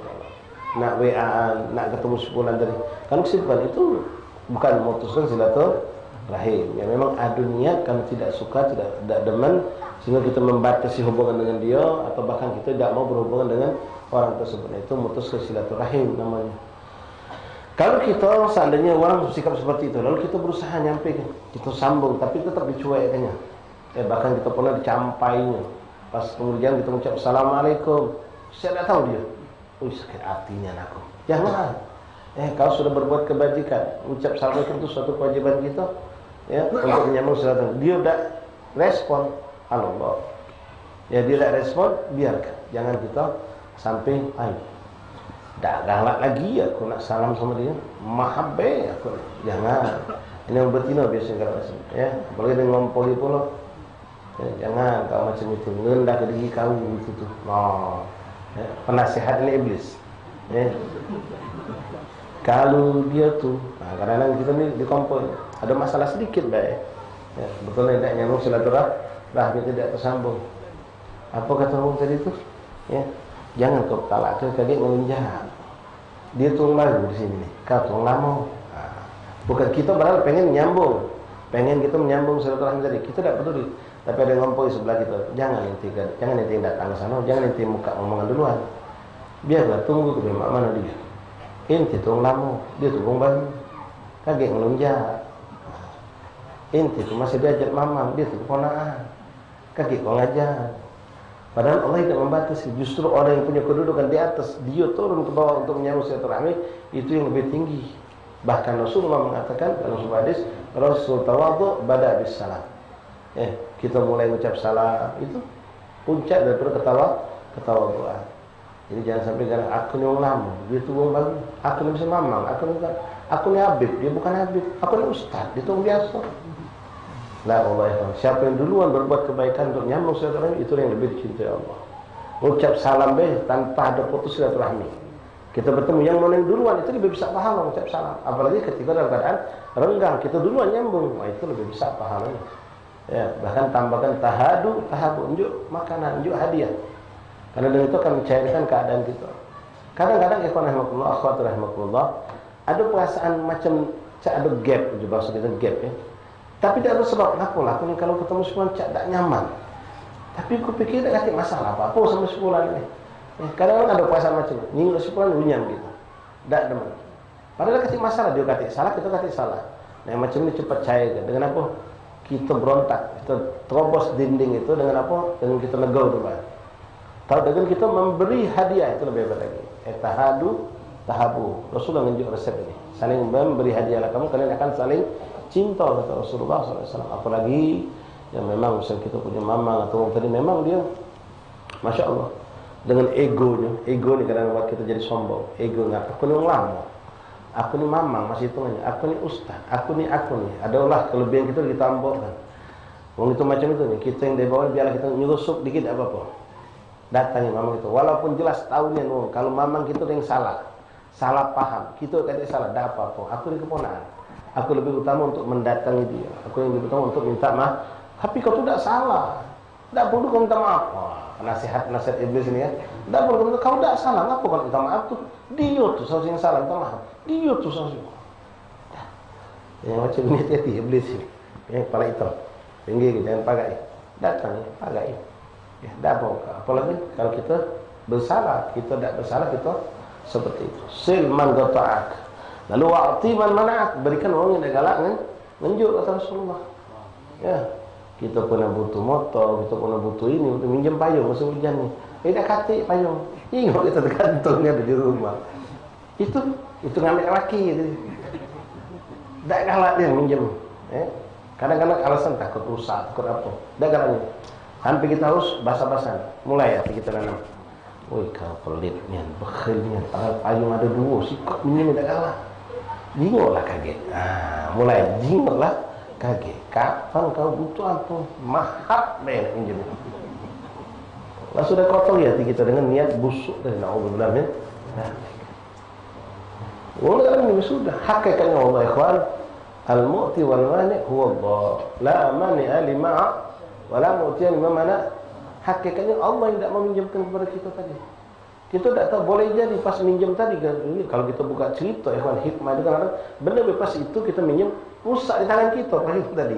nak WA, nak ketemu sebulan tadi. Kalau kesibukan itu bukan memutuskan silaturahim. Ya memang ada niat, kalau tidak suka, tidak demen sehingga kita membatasi hubungan dengan dia atau bahkan kita tidak mau berhubungan dengan orang tersebut. Itu memutuskan silaturahim namanya. Kalau kita seandainya orang bersikap seperti itu, lalu kita berusaha nyampe, kita sambung, tapi tetap dicuekkannya. Bahkan kita pernah dicampainya. Pas kemudian kita mengucap Assalamualaikum, saya tidak tahu dia. Sakit hatinya aku. Jangan. Kau sudah berbuat kebajikan. Ucap Assalamualaikum itu suatu kewajiban kita. Ya, untuk menyambung silaturahmi. Dia tidak respon, Allah. Ya dia tidak respon, biarkan. Jangan kita sampai tak galak lagi aku nak salam sama dia, mahabbe aku jangan. Ini yang betina biasanya kalau macam ya, apalagi dengan ngompoli pula. Jangan kau macam itu, ngendak ke diri kau itu tu. Penasihat ini iblis. Kalau dia tu, kadang-kadang kita ni di kompol ada masalah sedikit baik. Betulnya tidak nyambung silaturahmi tidak tersambung. Apa kata orang tadi tu? Jangan kau talak ke kaget ngelunjak. Dia tuang lagu di sini, kau tuang lama. Bukan kita padahal pengen nyambung, pengen kita menyambung silaturahmi tadi. Kita tidak peduli. Tapi ada ngompoi sebelah kita. Jangan nanti datang ke sana, jangan nanti muka omongan duluan. Biarlah tunggu ke mana dia. Inti tuang lama, dia tuang baru. Kaget ngelunjak. Inti tu masih diajar mamang, dia tu ponaan. Kaget kau ngajar. Padahal Allah tidak membatasi. Justru orang yang punya kedudukan di atas, dia turun ke bawah untuk menyambung silaturahmi, itu yang lebih tinggi. Bahkan Rasulullah mengatakan dalam sebuah hadis, Rasul tawadhu bada bis salam. Kita mulai mengucap salam itu puncak daripada ketawadhuan. Jadi jangan sampai kan aku ni orang lama, dia tu orang baru. Aku ni bisa mamang, aku ni habib, dia bukan habib. Aku ni ustaz, dia tu orang biasa. La Allah ya. Siapa yang duluan berbuat kebaikan untuk nyambung silaturahmi, itu yang lebih dicintai Allah. Ucap salam tanpa ada putus silaturahmi. Kita bertemu yang mana yang duluan itu lebih besar pahala ucap salam. Apalagi ketika dalam keadaan renggang, kita duluan nyambung, itu lebih besar pahalanya. Ya, bahkan tambahkan tahabu, unjuk makanan, unjuk hadiah. Karena dengan itu akan mencairkan keadaan kita. Kadang-kadang ikhwan rahimakumullah, akhwat rahimakumullah, ada perasaan macam ada gap, bahasa kita gap ya. Tapi tak ada sebab. Kenapa lah aku ni kalau ketemu sepulan cak tak nyaman. Tapi aku fikir tak kata masalah apa sama sepulan ni. Kadang-kadang ada perasaan macam ni. Nyinggung sepulan unyam gitu. Tak demen. Padahal kata masalah dia kata salah, kita kata salah. Nah macam ni cepat cair ke. Dengan apa? Kita berontak, kita terobos dinding itu dengan apa? Dengan kita negau tu. Kalau dengan kita memberi hadiah itu lebih baik lagi. Tahadu tahabu. Rasulullah menunjuk resep ini. Saling memberi hadiahlah kamu, kalian akan saling cinta, kata Rasulullah SAW. Apalagi yang memang misal kita punya mamang atau orang tadi memang dia, masya Allah, dengan egonya. Ego ni kadang buat kita jadi sombong. Ego ni aku ni orang lama, aku ni mamang masih hitungannya, aku ni ustaz, aku ni. Adalah kelebihan kita tambahkan. Orang itu macam itu ni. Kita yang dari bawah biarlah kita nyusup dikit apa-apa. Datangi mamang itu. Walaupun jelas tahunya kalau mamang kita yang salah paham, kita kata salah, dah apa-apa. Aku ni keponakan. Aku lebih utama untuk mendatangi dia. Aku yang lebih utama untuk minta maaf. Tapi kau tu tak salah. Tak perlu kau minta maaf. Nasihat iblis ini kan. Tak perlu kau tak salah. Kenapa kau minta maaf tu? Dia tu seharusnya yang salah, minta maaf. Dia tu seharusnya. Yang macam ni hati-hati iblis ni. Yang kepala hitam. Pinggir jangan pakai. Datang pakai. Ya, dah apa? Apalagi kalau kita bersalah, kita tak bersalah, kita seperti itu. Silman gata'ak. Lalu wa'ti man mana'ak, berikan orang yang dah galak kan? Menunjuk kata Rasulullah. Ya. Kita pernah butuh motor, kita pernah butuh ini, butuh minjem payung masa hujan ni. Dah katik payung. Tengok kita tergantung ni ada di rumah. Itu ngambil laki gitu. Tak galak dia minjem. Kadang-kadang alasan takut rusak, takut apa. Tak galaknya. Sampai kita harus basah-basahan. Mulai hati kita nanam. Woi kau pelit nian, bekhil nian. Payung ada dua, sikap minjem tak galak. Jingoklah kaget. Mulai jingoklah kaget. Kapan kau butuh apa? Mahal deh minjem. Lah sudah kotor ya hati kita dengan niat busuk dari naudzubillah min. Orang ini sudah hakikatnya Allah ikhwan, al-mu'ti wal mani huwa Allah. La mani'a lima'a wa la mu'tiya lima mana. Hakikatnya Allah yang tidak meminjamkan kepada kita tadi. Kita tak tahu, boleh jadi pas minjem tadi kan. Ini kalau kita buka cerita ikhwan, hikmah itu kan benda lepas itu kita minjem rusak di tangan kita payung tadi.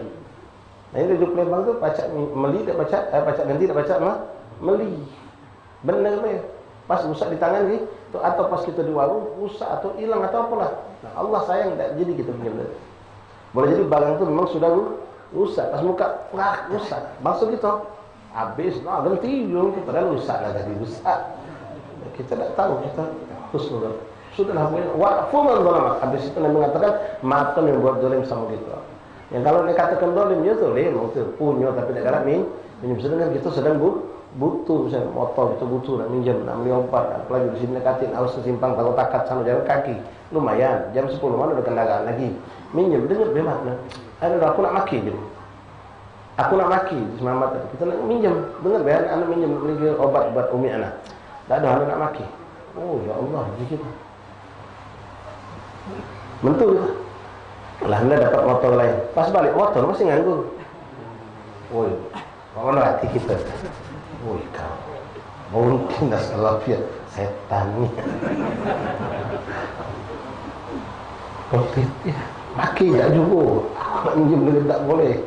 Nah ini duduk Palembang tu pacak meli tak pacak, pacak ganti tak pacak meli. Benar ke? Pas rusak di tangan ni tu, atau pas kita di warung rusak atau hilang atau apalah. Nah, Allah sayang tak jadi kita pinjam tadi. Boleh jadi barang tu memang sudah rusak, pas muka rusak. Maksud kita habis lah ganti yung padahal rusak lah tadi, rusak. Kita tak tahu, kita sudahlah wa'fu man zalama. Habis itu Nabi mengatakan maafkan yang buat zalim sama kita. Yang kalau dia katakan zalim, dia zalim, itu punya tapi tak galak minjem. Sedangkan kita sedang butuh, misalnya motor kita butuh nak minjem, nak beli obat, apalagi di sini katin harus kesimpang tahu takat sana jalan kaki lumayan, jam 10 mana ada kendaraan lagi minjem, dengar bagaimana aku nak maki je, aku nak maki di semamat tadi, kita nak minjem, dengar bagaimana anak minjem beli obat buat umi anak, tak ada anak nak maki. Oh ya Allah, jadi kita mentu kita alhamdulillah dapat motor lain, pas balik motor masih nganggur. Woi, mana hati kita? Woi kau, mungkin dah salah fiat setan ni. Covid ya, maki tak juga. Aku nak minjem duit tak boleh.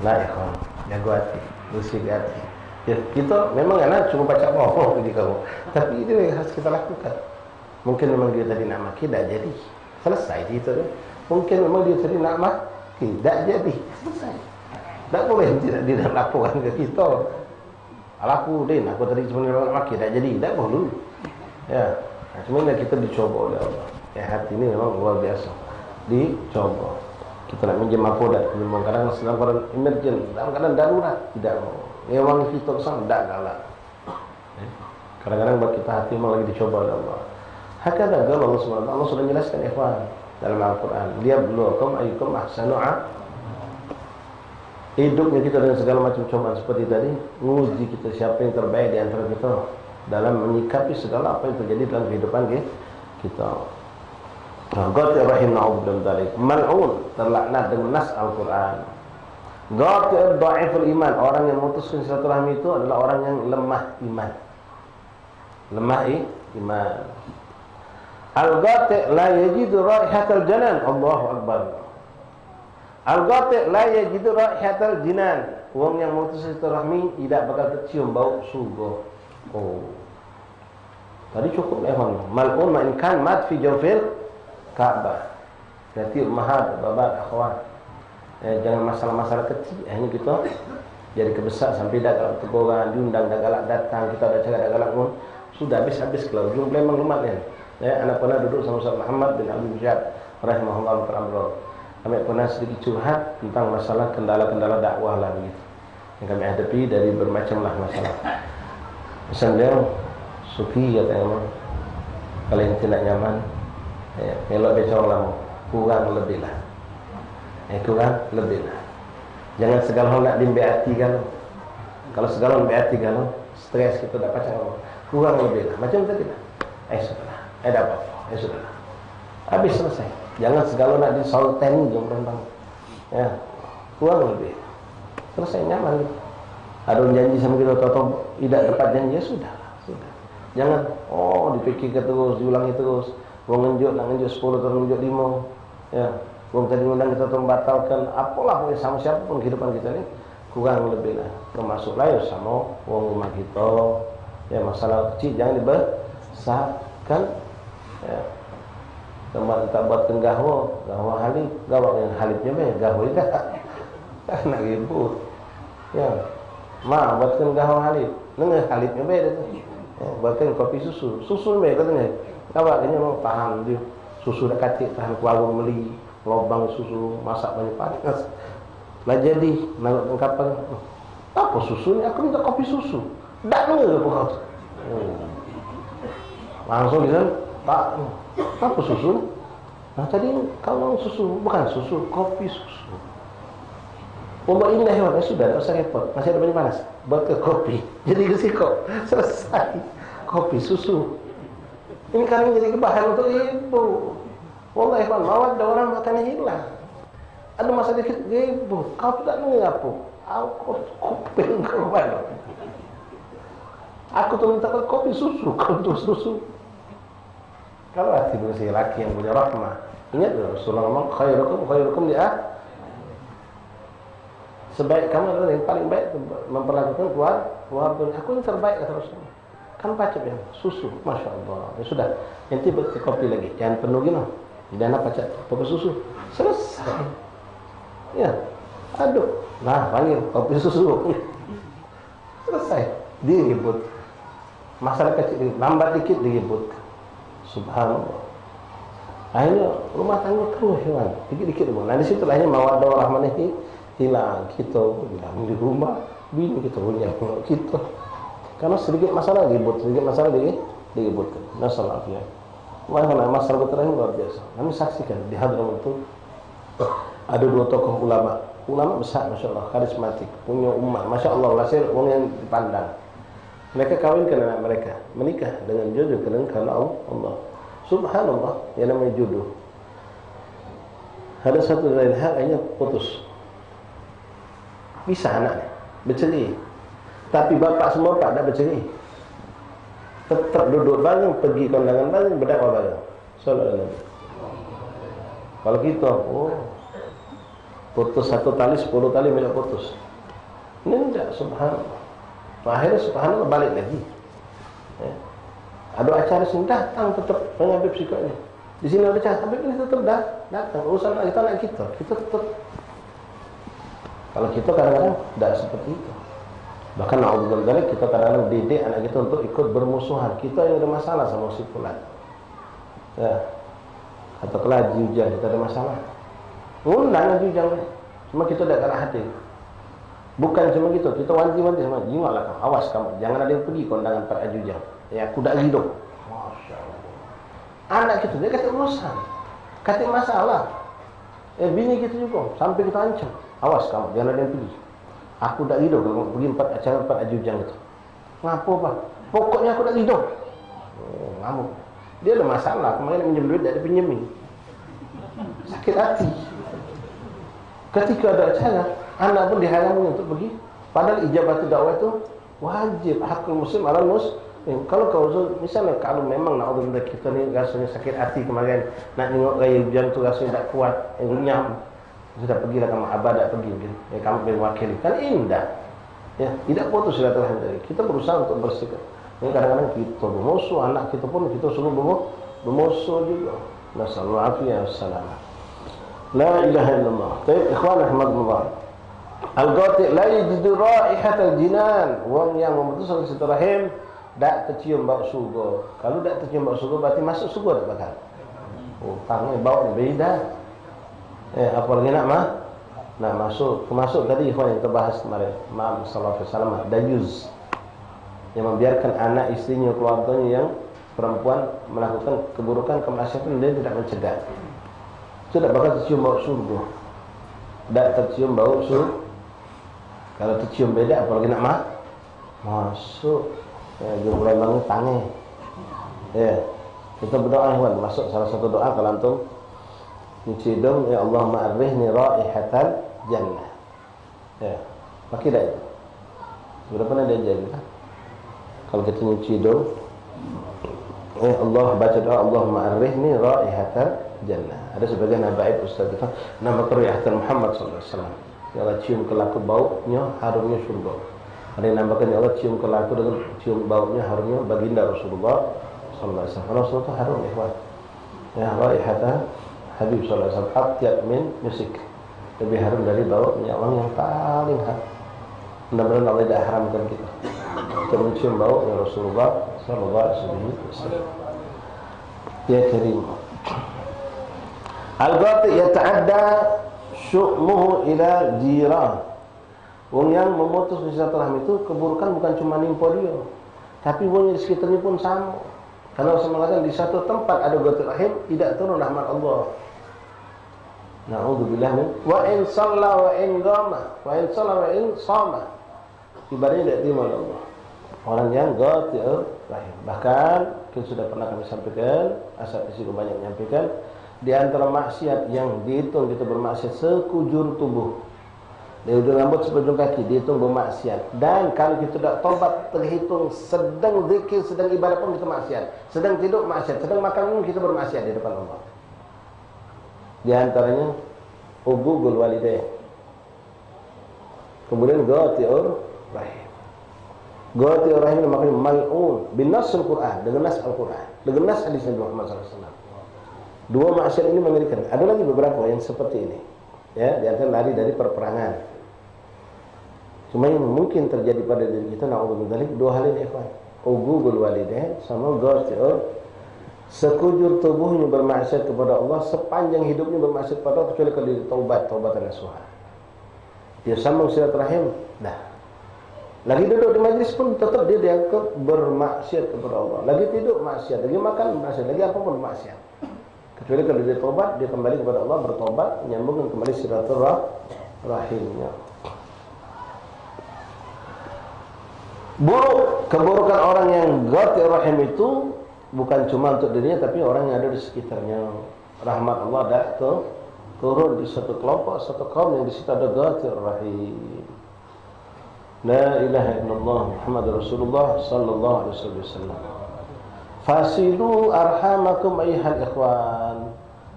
Nah ya kau, jaga hati, bersih hati. Ya kita memang anak cuma baca bohong di kamu, tapi itu yang harus kita lakukan. Mungkin memang dia tadi nak maki, tak jadi. Selesai itu. Mungkin memang dia tadi nak maki, tak jadi. Selesai. Tak boleh tidak laporkan ke kita. Alaku Din, aku tadi sebenarnya nak maki, tak jadi, tak boleh. Ya, sebenarnya kita dicoba oleh Allah. Ya, hati ini memang luar biasa. Dicoba. Kita nak minjem apa dah? Memang kadang dalam keadaan emergen, dalam keadaan darurat, tidak mau. Memang kita kesana, tak galak. Kadang-kadang buat kita hati memang lagi dicoba oleh Allah. Hakadha qala Allah Subhanahu wa ta'ala, Allah sudah menjelaskan ikhwan dalam Al-Quran. Liyabluwakum ayyukum ahsanu hidupnya kita dengan segala macam cobaan seperti tadi, menguji kita siapa yang terbaik di antara kita dalam menyikapi segala apa yang terjadi dalam kehidupan kita. Ghati rahim na'udzubillah dzalik. Mal'un, terlaknat dengan nas Al-Quran. Ghati dha'iful iman, orang yang memutuskan silaturahmi itu adalah orang yang lemah iman. Lemah iman. Al-ghati la yajidu raihatal janan. Allahu akbar. Al-qati' la yajidu raihatal jinan. Wong yang memutus silaturahmi tidak bakal tercium bau surga. Oh. Tadi cukup lehon. Mal'un ma in kan mat fi jawfil Ka'bah. Berarti ummahat, babat, akhwat. Jangan masalah-masalah kecil. Ini kita jadi kebesar sampai dah kalau teguran diundang dah galak datang, kita dah cakap dah galak pun sudah habis kalau jumlah maklumat kan. Anak pernah duduk sama Ustaz Muhammad bin Abdul Jad rahimahullah ta'ala. Kami pernah sedikit curhat tentang masalah kendala-kendala dakwah lah begitu yang kami hadapi dari bermacamlah masalah. Misalnya sufi katanya kalau yang tidak nyaman melok dia orang lama kurang lebih lah. Kurang lebih lah. Jangan segala hal nak dimbeati kalau segala dimbeati stres kita dapat cakap kurang lebih lah. Macam tadi lah. Sudahlah. Dapat. Sudahlah. Habis selesai. Jangan segala nak disolten jom ya. Kurang lebih. Selesai nyaman gitu. Ada janji sama kita atau tidak dapat janji ya sudah. Jangan dipikirkan terus, diulangi terus. Wong ngenjuk nak ngenjuk 10 terus ngenjuk 5. Ya. Wong tadi undang kita membatalkan apalah pokoknya sama siapapun kehidupan kita ni kurang lebih lah termasuk lah ya sama wong rumah kita ya masalah kecil jangan dibesarkan ya tempat kita buat gahwa halip gawak yang halipnya gahwa itu nak ribut ya buatkan gahwa halip nengah halipnya beda tu ya, buatkan kopi susu beda katanya gawak ini mau paham dia susu dah katik tahan warung beli lobang susu masak banyak panas lah jadi nak kapal apa susu ni aku minta kopi susu dak nunggu ke kau langsung dia tak apa susu nah tadi kalau susu bukan susu kopi susu obat indah ya sudah tak usah repot masih ada banyak panas buat ke kopi jadi resiko selesai kopi susu ini kan jadi kebahan untuk ibu. Wallahi ikhwan, mawad ada orang makannya hilang. Ada masa dikit ribut. Kau tidak nunggu apa? Aku kuping kau mana? Aku tuh minta kopi susu, kau tuh susu. Kalau hati bersih laki yang punya rahmah, ingat Rasulullah ngomong khairukum dia. Sebaik kamu adalah yang paling baik memperlakukan keluarga. Aku yang terbaik kata Rasulullah. Kan pacap ya, susu, masya Allah. Ya sudah, nanti buat kopi lagi, jangan penuh gini. Dan apa cak? Kopi susu selesai. Ya, aduk. Nah, panggil kopi susu. Selesai. Diribut. Masalah kecil, lambat dikit diribut. Subhanallah. Akhirnya rumah tangga terus hewan. Dikit-dikit rumah. Nah di situ lahirnya mawaddah warahmah ini hilang. Kita hilang di rumah, bini kita punya kita. Karena sedikit masalah ribut, sedikit masalah diributkan. Nasallahu Wahana masalah terakhir luar biasa. Kami saksikan di Hadramaut itu ada dua tokoh ulama besar, masya Allah, karismatik, punya umat, masya Allah, lahir orang yang dipandang. Mereka kawinkan anak mereka, menikah dengan jodoh karena Allah. Subhanallah, yang namanya jodoh. Ada satu dari hal akhirnya putus. Bisa anaknya bercerai, tapi bapak semua tak bercerai. Tetap duduk bareng, pergi kondangan bareng, berdakwah bareng. Sallallahu alaihi wasallam. Kalau kita, putus satu tali, 10 tali bila putus. Ini enggak, subhanallah. Akhirnya subhanallah balik lagi. Ya. Ada acara sini datang tetap mengambil psikologi. Di sini ada acara, tapi ini tetap datang. Urusan anak kita tetap. Kalau kita kadang-kadang tidak seperti itu. Bahkan na'udzubillah kita kadang-kadang didik anak kita untuk ikut bermusuhan. Kita yang ada masalah sama si fulan. Ya. Atau kelaju hujan kita ada masalah. Undang hujan. Cuma kita tidak kalah hati. Bukan cuma gitu, kita wanti-wanti sama jiwalah kamu. Awas kamu, jangan ada yang pergi kondangan Pak Ajujang. Ya aku tak hidup. Masya Allah. Anak kita dia kata urusan, kata masalah. Bini kita juga sampai kita ancam. Awas kamu, jangan ada yang pergi. Aku tak hidup kalau pergi acara Pak Ajujang itu. Ngapa Pak? Pokoknya aku tak hidup. Ngamuk. Dia ada masalah, kemarin minjem duit dari pinjemin. Sakit hati. Ketika ada acara, anak pun dihalangi untuk pergi. Padahal ijabah dakwah itu wajib, hakul muslim ala muslim. Kalau kau misalnya kalau memang na'udzubillah kita ni rasanya sakit hati kemarin nak tengok gaya hujan tu rasanya tak kuat, ngunyam. sudah pergilah kamu abah tidak pergi, kamu mewakili, kan indah. Ya, tidak putus silaturahim dari kita berusaha untuk bersihkan. Ini kadang-kadang kita bermusuh, anak kita pun kita suruh bermusuh juga. Nasallahu alaihi wasallam. La ilaha illallah. Baik, ikhwan rahmatullah. Al-Ghati' la yajidu raihat al-jinan. Wong yang memutuskan silaturahim tak tercium bau surga. Kalau tak tercium bau surga berarti masuk surga tak bakal. Oh, tangnya bau beda. Apalagi nak masuk. Termasuk tadi ikhwan yang terbahas kemarin. Imam sallallahu alaihi wasallam dayuz yang membiarkan anak istrinya keluarganya yang perempuan melakukan keburukan kemaksiatan dan tidak mencegah. Itu tak bakal tercium bau surga. Tak tercium bau surga. Kalau tercium beda apalagi nak masuk. Dia mulai bangun tangi. Ya, kita berdoa ikhwan. Masuk salah satu doa kalau antum nyuci hidung, ya Allah ma'arrihni raihatal jannah. Ya, pakai dah itu. Sudah pernah diajar kita. Kalau kita nyuci hidung, ya Allah baca doa Allah ma'arrihni raihatal jannah. Ada sebagian habaib ustaz kita nama raihatal Muhammad sallallahu alaihi wasallam. Ya Allah cium ke laku baunya harumnya surga. Ada yang nambahkan ya Allah cium ke laku dengan cium baunya harumnya baginda Rasulullah sallallahu alaihi wasallam. Rasulullah itu harum ikhwan. Ya raihatal Habib sallallahu alaihi wasallam atyab min musik. Lebih harum dari baunya orang yang paling harum. Mudah-mudahan Allah tidak haramkan kita. Kita mencium baunya Rasulullah sallallahu alaihi wasallam. Ya karim. Al-Ghati' yata'adda syu'muhu ila jiran. Wong yang memutus silaturahmi itu keburukan bukan cuma nimpo dia, tapi wong di sekitarnya pun sama. Karena Rasul mengatakan di satu tempat ada ghati rahim tidak turun rahmat Allah. Na'udzubillah min wa in shalla wa in qama wa in shalla wa in shama. Ibadahnya tidak terima oleh Allah. Orang yang ghati rahim. Bahkan kita sudah pernah kami sampaikan, asal isi banyak menyampaikan, di antara maksiat yang dihitung kita bermaksiat sekujur tubuh. Dari ujung rambut sampai ujung kaki dihitung bermaksiat. Dan kalau kita tidak tobat terhitung sedang zikir, sedang ibadah pun kita maksiat. Sedang tidur maksiat, sedang makan pun kita bermaksiat di depan Allah. Di antaranya uququl walidain. Kemudian ghati'ur rahim. Ghati'ur rahim maknanya mal'un bin nas al-Qur'an, dengan nas Al-Qur'an, dengan nas hadis Nabi Muhammad sallallahu alaihi wasallam. Dua maksiat ini mengerikan. Ada lagi beberapa yang seperti ini. Ya, di antara lari dari perperangan. Cuma yang mungkin terjadi pada diri kita na'udzubillah dua hal ini ikhwan. Uququl walidain sama ghati'ur. Sekujur tubuhnya bermaksiat kepada Allah, sepanjang hidupnya bermaksiat kepada Allah kecuali kalau dia taubatan nasuha. Dia sambung silaturahim. Nah. Lagi duduk di majlis pun tetap dia dianggap bermaksiat kepada Allah. Lagi tidur maksiat, lagi makan maksiat, lagi apapun maksiat. Kecuali kalau dia tobat, dia kembali kepada Allah, bertobat, menyambungkan kembali silaturahimnya. Buruk keburukan orang yang ghati rahim itu bukan cuma untuk dirinya, tapi orang yang ada di sekitarnya. Rahmat Allah dah turun di satu kelompok, satu kaum yang di situ ada ghati rahim. La ilaha illallah Muhammadur Rasulullah sallallahu alaihi wasallam. Fasilu arhamakum ayyuhal ikhwan.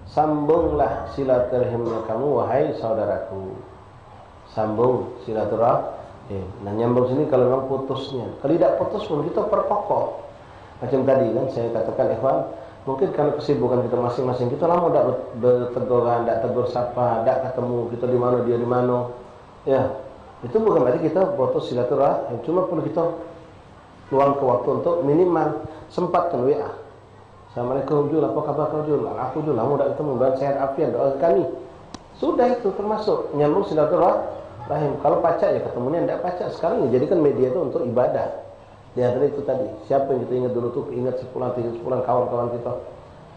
Sambunglah silaturahimnya kamu wahai saudaraku. Sambung silaturahim. Nah nyambung sini kalau memang putusnya. Kalau tidak putus pun kita perkokoh. Macam tadi kan saya katakan ikhwan, mungkin kalau kesibukan kita masing-masing, kita lama tidak berteguran, tidak tegur sapa, tidak ketemu, kita di mana dia di mana. Ya, itu bukan berarti kita putus silaturahim. Cuma perlu kita luang ke waktu untuk minimal sempatkan WA. Assalamualaikum Jul, apa kabar kau Jul? Aku Jul, lama tidak ketemu, dan sehat afiat, doa kami. Sudah itu termasuk nyambung silaturahim. Kalau pacak ya ketemunya, tidak pacak. Sekarang dijadikan media itu untuk ibadah. Di antara itu tadi, siapa yang kita ingat dulu tuh, ingat sepulang kawan-kawan kita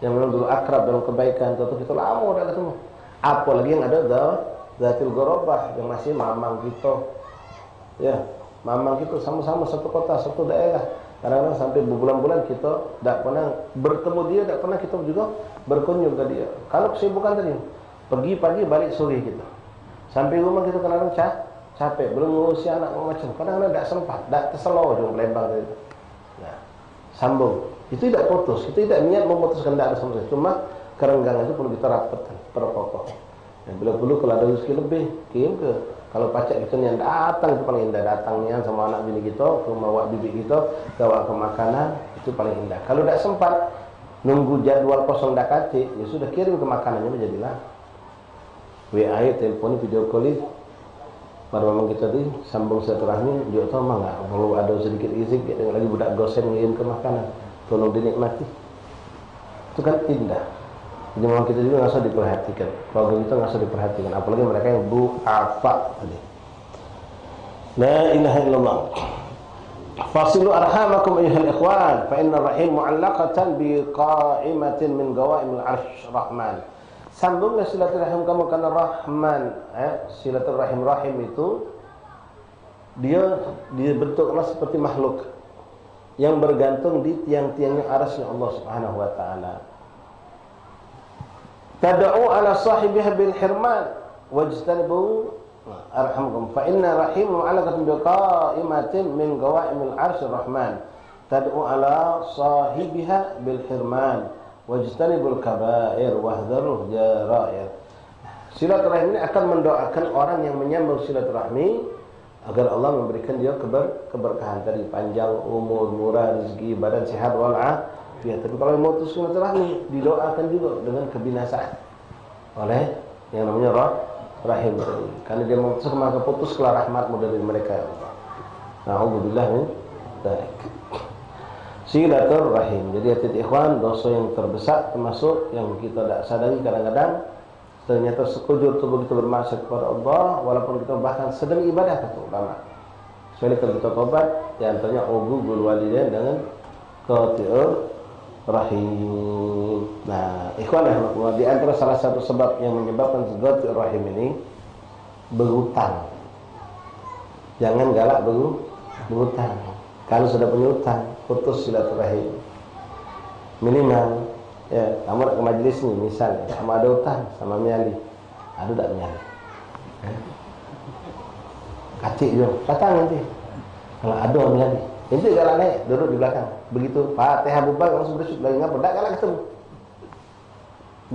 yang memang dulu akrab dalam kebaikan, tentu kita lama tidak ketemu. Apalagi yang ada Zatil Gorobah yang masih mamang kita, ya mamang kita sama-sama satu kota, satu daerah. Kadang-kadang sampai berbulan-bulan kita tidak pernah bertemu dia, tidak pernah kita juga berkunjung ke dia. Kalau kesibukan tadi, pergi pagi balik sore kita. Sampai rumah kita kadang-kadang capek, belum ngurusi anak macam. Kadang-kadang tidak sempat, tidak terselau dong lembang itu. Nah, sambung. Itu tidak putus, itu tidak niat memutuskan, tidak ada sama sekali. Cuma kerenggangan itu perlu kita rapatkan, perkokoh. Bila perlu kalau ada rezeki lebih, kirim ke. Kalau pacak kita ni yang datang itu paling indah. Datangnya sama anak bini kita, ke bawa bibi kita, bawa ke makanan, itu paling indah. Kalau tak sempat, nunggu jadwal kosong dah kacik, ya sudah kirim ke makanannya menjadilah. WA, telepon, video call. Pada memang kita tu sambung silaturahmi, juga tahu memang tak perlu ada sedikit izin, dengan lagi budak gosen ngirim ke makanan, tolong dinikmati. Itu kan indah. Jadi memang kita juga nggak usah diperhatikan. Keluarga kita nggak usah diperhatikan. Apalagi mereka yang du'afa tadi. La ilaha illallah. Fasilu arhamakum ayyuhal ikhwan, fa inna rahim mu'allaqatan bi qa'imatin min qawaimil 'arsy rahman. Sambunglah silaturahim kamu karena Rahman. Silaturahim rahim itu dia bentuknya seperti makhluk yang bergantung di tiang-tiangnya arsy Allah Subhanahu wa taala. Tad'u ala sahibiha bil hirman wajtanibu arhamkum fa inna rahim mu'allaqatun bi qa'imatin min qawaimil 'arsy rahman. Tad'u ala sahibiha bil hirman wajtanibul kaba'ir wahdharul jara'ir. Silaturahmi ini akan mendoakan orang yang menyambung silaturahmi agar Allah memberikan dia keberkahan tadi, panjang umur, murah rezeki, badan sehat wal afiat. Tapi kalau memutus silaturahmi didoakan juga dengan kebinasaan oleh yang namanya rahim tadi. Karena dia memutus, maka putuslah rahmatmu dari mereka. Na'udzubillah min dzalik. Silaturahim. Jadi hati ikhwan, dosa yang terbesar termasuk yang kita tak sadari kadang-kadang ternyata sekujur tubuh kita bermaksiat kepada Allah, walaupun kita bahkan sedang ibadah kata ulama. Kecuali kalau kita tobat, di antaranya uququl walidain dengan qati'ur rahim. Nah, ikhwan rahmatullah, di antara salah satu sebab yang menyebabkan qati'ur rahim ini berhutang. Jangan galak berhutang. Kalau sudah punya hutang, putus silaturahim. Minimal, ya, kamu nak ke majlis ni, misalnya, sama ada hutang, sama miali. Ada tak miali? Kacik je, datang nanti. Kalau ada miali, nanti galak naik, duduk di belakang. Begitu, Fatihah bubar, langsung bersyukur lagi ngapa? Tak galak ketemu.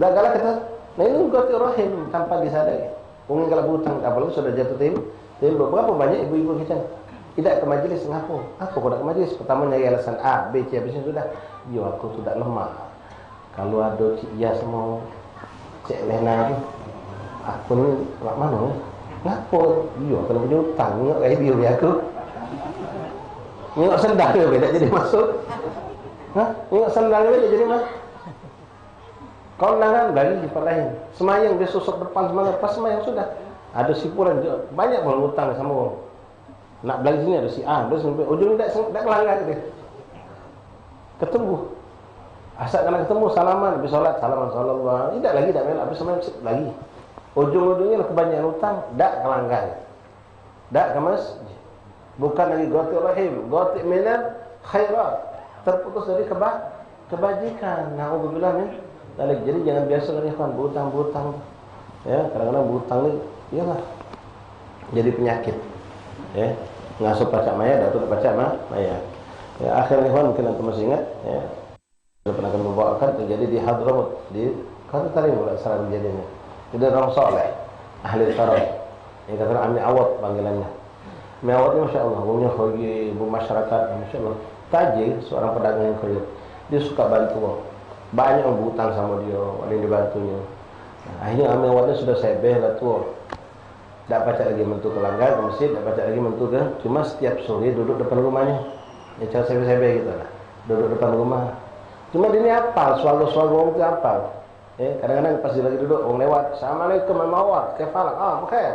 Tak galak ketemu. Nah ini qati'ur rahim tanpa disadari. Mungkin kalau berhutang, apalagi sudah jatuh tempo. Berapa banyak ibu-ibu kita tidak ke majlis, ngapo? Apa kau tak ke majlis? Pertama nyari alasan A, B, C, habis itu sudah. Yo, aku sudah lemah. Kalau ada Cik Iya semua Cik Lena tu, aku ni nak mana? Ngapo? Yo, kalau punya hutang, ingat kaya dia bagi aku. Ingat sendal dia tak jadi masuk. Ingat sendal dia tak jadi masuk. Kau nangan lagi di tempat lain. Semayang dia sosok depan semangat, pas semayang sudah. Ada sipuran juga. Banyak pun hutang sama orang. Nak belanja sini ada si A, terus sampai ujung tak kelanggar dia. Ketemu. Asal kena ketemu salaman, habis solat salaman sallallahu. Tidak lagi tak melak, habis semayang lagi. Ujung-ujungnya kebanyakan hutang, tak kelanggar. Tak ke masjid. Bukan lagi qati'ur rahim, qati' minal khairat. Terputus dari kebajikan. Na'udzubillah min dzalik. Jadi jangan biasa kan ikhwan berhutang. Ya, kadang-kadang berhutang ni iyalah jadi penyakit. Ya, ngasuh baca maya, datuk baca maya. Ya, akhirnya ikhwan mungkin antum masih ingat, ya. Saya pernah akan membawakan terjadi di Hadramut, di kata tadi mulai salah kejadiannya. Jadi orang soleh, ahli taraf. Yang kata Ami Awad panggilannya. Ami Awad ini masya Allah, punya hobi masyarakat, masya Allah. Tajir, seorang pedagang yang kaya. Dia suka bantu. Banyak yang berhutang sama dia, ada yang dibantunya. Nah, akhirnya Ami Awadnya sudah sebeh lah tua. Tak baca lagi mentu ke langgar ke masjid, tak baca lagi mentu ke. Cuma setiap sore duduk depan rumahnya. Ya cara sebeh-sebeh gitu lah. Duduk depan rumah. Cuma dia ni hafal, soal-soal orang tu hafal. Kadang-kadang pas dia lagi duduk, orang lewat. Assalamualaikum warahmatullahi wabarakatuh. Bukan.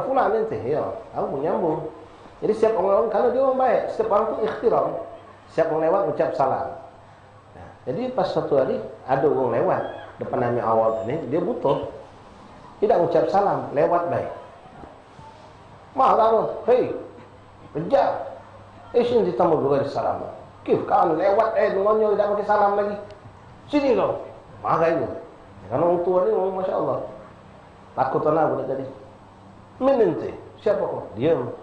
Fulan nanti. Ya, aku nyambung. Jadi setiap orang, kalau dia orang baik, setiap orang tu ikhtiram. Setiap orang lewat ucap salam. Nah, jadi pas suatu hari ada orang lewat depan Ami Awad ini, dia butuh. Tidak ucap salam, lewat baik. Marah, hei, kejap. Isin ditambah dua salam. Kif, kawan lewat, dengannya tidak pakai salam lagi. Sini kau. Marah itu. Karena orang tua ni, masya Allah. Takut tanah boleh jadi. Menente, siapa kau? Diam.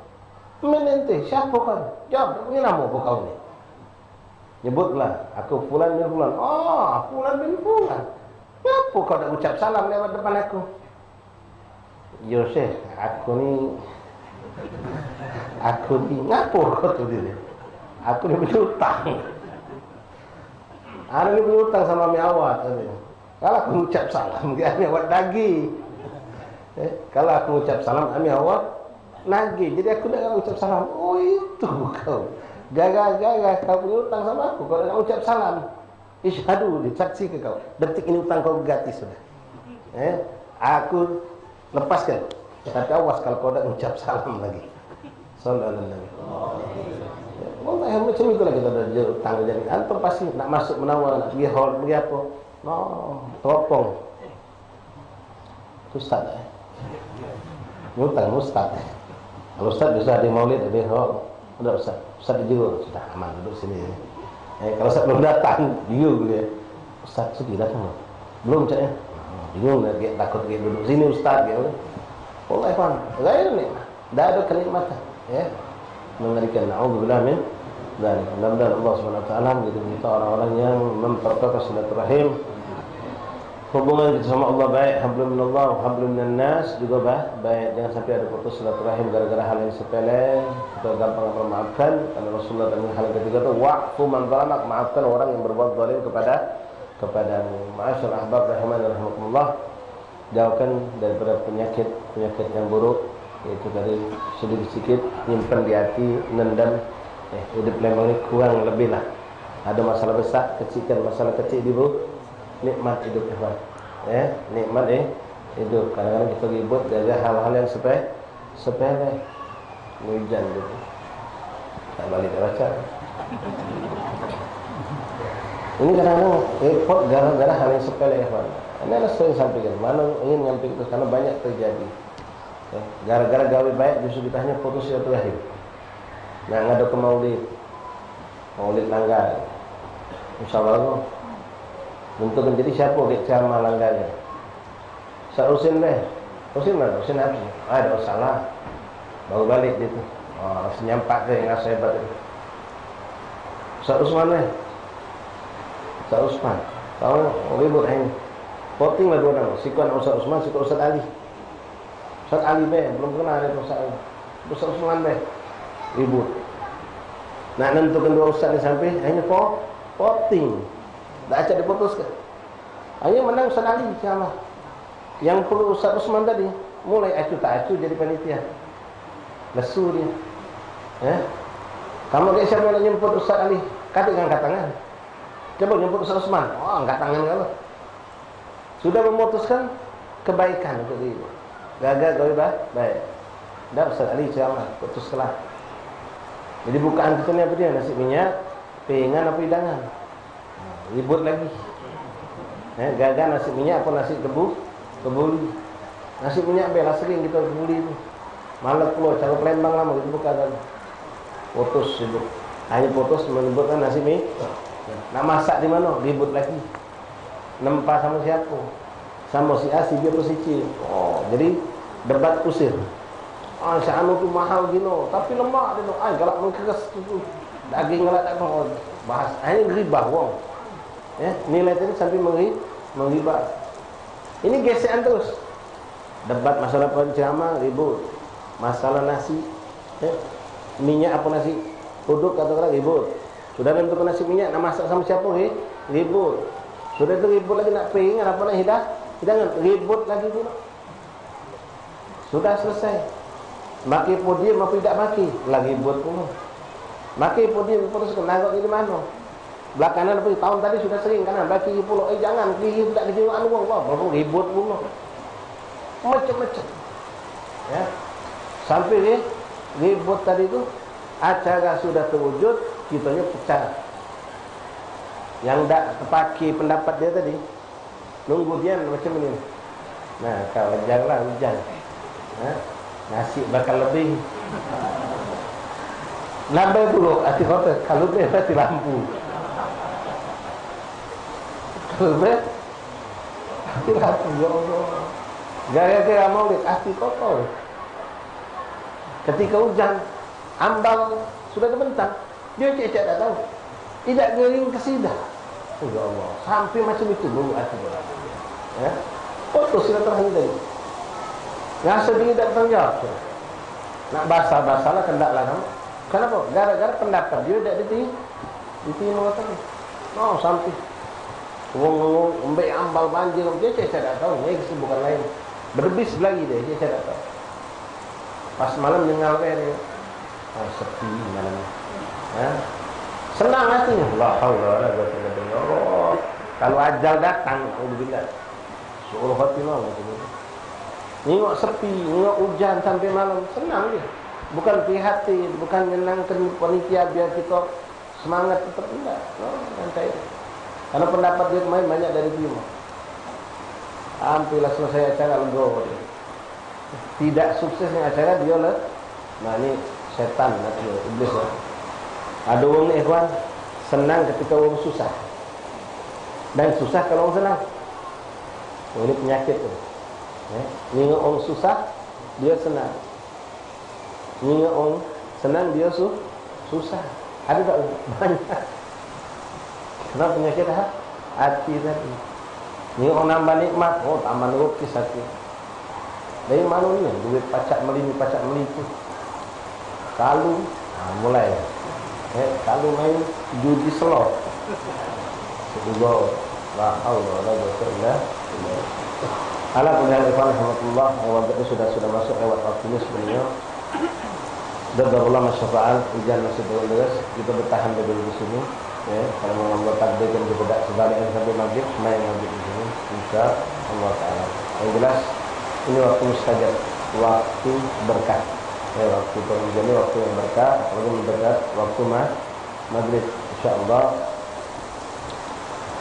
Menente, siapa kau? Jawab, ini nama apa kau ni? Nyebutlah, aku Fulan bin Fulan. Fulan bin Fulan. Kenapa kau tak ucap salam lewat depan aku? yo Syekh, aku ni ngapur kau tu dia. Aku ni berhutang. Ada ni berhutang sama mi awak tu. Kalau aku ucap salam, dia ami awak dagi. Kalau aku ucap salam, ami awak nagih. Jadi aku nak ucap salam. Oh itu kau. Gara-gara kau berhutang sama aku, kalau nak ucap salam, isyhadu, saksi ke kau. Detik ini hutang kau ganti sudah. Aku lepaskan. Tapi awas kalau kau nak ucap salam lagi. Sallallahu alaihi wasallam. Oh, macam itulah kita dah hutang jadi. Antum pasti nak masuk menawar, nak pergi hall, pergi apa? No, teropong. Ustaz hutang ustaz. Kalau ustaz bisa di maulid, di hall. Ada ustaz. Ustaz juga sudah aman duduk sini. Kalau ustaz belum datang, bingung dia. Ustaz sudah datang belum caknya? Bingung dia takut dia duduk sini ustaz gitu. Allah Tuhan, gair ni. Dah ada kenikmatan, ya. Mengerikan. Nauzubillah min dzalik. Mudah-mudahan Allah Subhanahu wa taala menjadi kita orang-orang yang memperkokoh silaturahim. Hubungan kita sama Allah baik, hablum minallah, hablum minan nas juga baik. Jangan sampai ada putus silaturahim gara-gara hal yang sepele. Kita gampang memaafkan. Karena Rasulullah dan hal ketiga itu wa'fu man zalamak, maafkan orang yang berbuat zalim kepadamu. Ma'asyar ahbab rahimani rahimakumullah. Jauhkan daripada penyakit yang buruk, yaitu dari sedikit-sedikit nyimpan di hati, nendam. Hidup memang ini kurang lebih lah. Ada masalah besar, kecilkan masalah kecil dulu. Nikmat hidup ikhwan. Nikmat hidup. Kadang-kadang kita ribut jaga hal-hal yang sepele. Hujan gitu. Tak balik baca. Ini kadang-kadang repot gara-gara hal yang sepele ikhwan. Ini adalah sering sampaikan. Mana ingin nyamping itu karena banyak terjadi. Gara-gara gawe baik justru ditanya putus silaturahim. Nah, ngadu ke maulid langgar. Insyaallah untuk menjadi siapa ke ceramah langgarnya. Ustaz Husin mana? Husin apa? Ada salah. Baru balik dia tu. Senyampak ke yang rasa hebat itu. Ustaz Usman Ustaz Usman. Tahu ribut ini. Voting lah dua nama. Sikuan Ustaz Usman, sikuan Ustaz Ali. Ustaz Ali belum kenal ada Ustaz Ali. Ustaz Usman ribut. Nak nentukan dua ustaz ni sampai hanya voting. Tak acak diputuskan. Hanya menang Ustaz Ali insyaAllah. Yang perlu Ustaz Usman tadi mulai acu tak acu jadi panitia. Lesu dia. Kamu kayak siapa nak jemput Ustaz Ali? Katakan tangan. Coba jemput Ustaz Usman. Angkat tangan kalau. Sudah memutuskan kebaikan untuk diri. Gagal kau baik. Dah Ustaz Ali insyaAllah putuslah. Jadi bukaan kita ni apa dia? Nasi minyak, pengan apa hidangan. Ribut lagi. Gagal nasi minyak apa nasi kebuli. Nasi minyak belah sering kita kebuli tu. Malam keluar cara Palembang lama kita buka kan. Putus sibuk. Hanya putus menyebutkan nasi minyak. Nak masak di mana? Ribut lagi. Nempah sama siapa? Sama si A, si B atau si C. Jadi debat kusir. Sya'anu tu mahal gino, tapi lemak dia tu. Galak mengkeras tu. Daging galak tak tahu. Bahas. Ini ribah wong. Nilai tadi sampai menghibah. Ini gesekan terus. Debat masalah penceramah ribut. Masalah nasi, minyak apa nasi uduk katakanlah ribut. Sudah tentukan nasi minyak nak masak sama siapa ribut. Sudah itu ribut lagi nak pengen apa nak hidangan ribut lagi pula. Sudah selesai. Maki podium apa tidak maki lagi ribut pula. Maki podium putuskan nak di mana? Belakangan apa tahun tadi sudah sering kan bagi pula jangan pergi tidak kejiwaan uang baru ribut pula macam-macam ya sampai ribut tadi tu acara sudah terwujud kitanya pecah yang tak terpakai pendapat dia tadi nunggu dia macam ni. Nah kalau janganlah hujan nasi bakal lebih nambah dulu hati kota kalau dia mati lampu hati ya Allah gara-gara maulid hati kotor. Ketika hujan ambang sudah terbentang dia cek-cek tak tahu tidak gering kesidah. Ya Allah sampai macam itu dulu hati dia. Putus silaturahmi tadi. Ngasa diri tak bertanggung jawab. Nak basah-basahlah kendaklah kamu. Kenapa? Gara-gara pendapat dia tak diterima kata. Oh, sampai ngomong ambek ambal banjir dia saya tak tahu. Ini kesibukan lain. Berbis lagi dia saya tak tahu. Pas malam dengar dia, sepi malam. Senang hatinya. La haula wala quwwata illa billah. Kalau ajal datang, alhamdulillah. Suruh hati malam gitu. Nengok sepi, nengok hujan sampai malam, senang dia. Bukan prihatin, bukan menyenangkan panitia biar kita semangat tetap enggak. Santai. Karena pendapat dia kemarin banyak dari terima. Hampirlah selesai acara legowo dia. Tidak suksesnya acara dia lah. Nah ini setan nanti iblis lah. Ada orang ni ikhwan senang ketika orang susah. Dan susah kalau orang senang. Oh, ini penyakit tu. Ni orang susah dia senang. Ni orang senang dia susah. Ada tak banyak? Kenapa penyakit hati tadi? Ni orang nambah nikmat, oh tambah lukis hati. Dari mana ni? Duit pacak meli tu. Kalau mulai. Kalau main judi slot. Sebuah la haula wala quwwata illa billah. Ala kulli hal rahmatullah wa barakatuh sudah masuk lewat waktu ini sebenarnya. Dadarullah masyafa'al hujan masih deras, kita bertahan dulu di sini. Ya, kalau mau membuat takbir dan kita tidak sebaliknya sampai maghrib, semayang maghrib di sini. Insyaallah taala. Yang jelas ini waktu mustajab, waktu berkah. Ya, waktu pengajian ini waktu yang berkah, apalagi mendekat waktu maghrib. Insyaallah.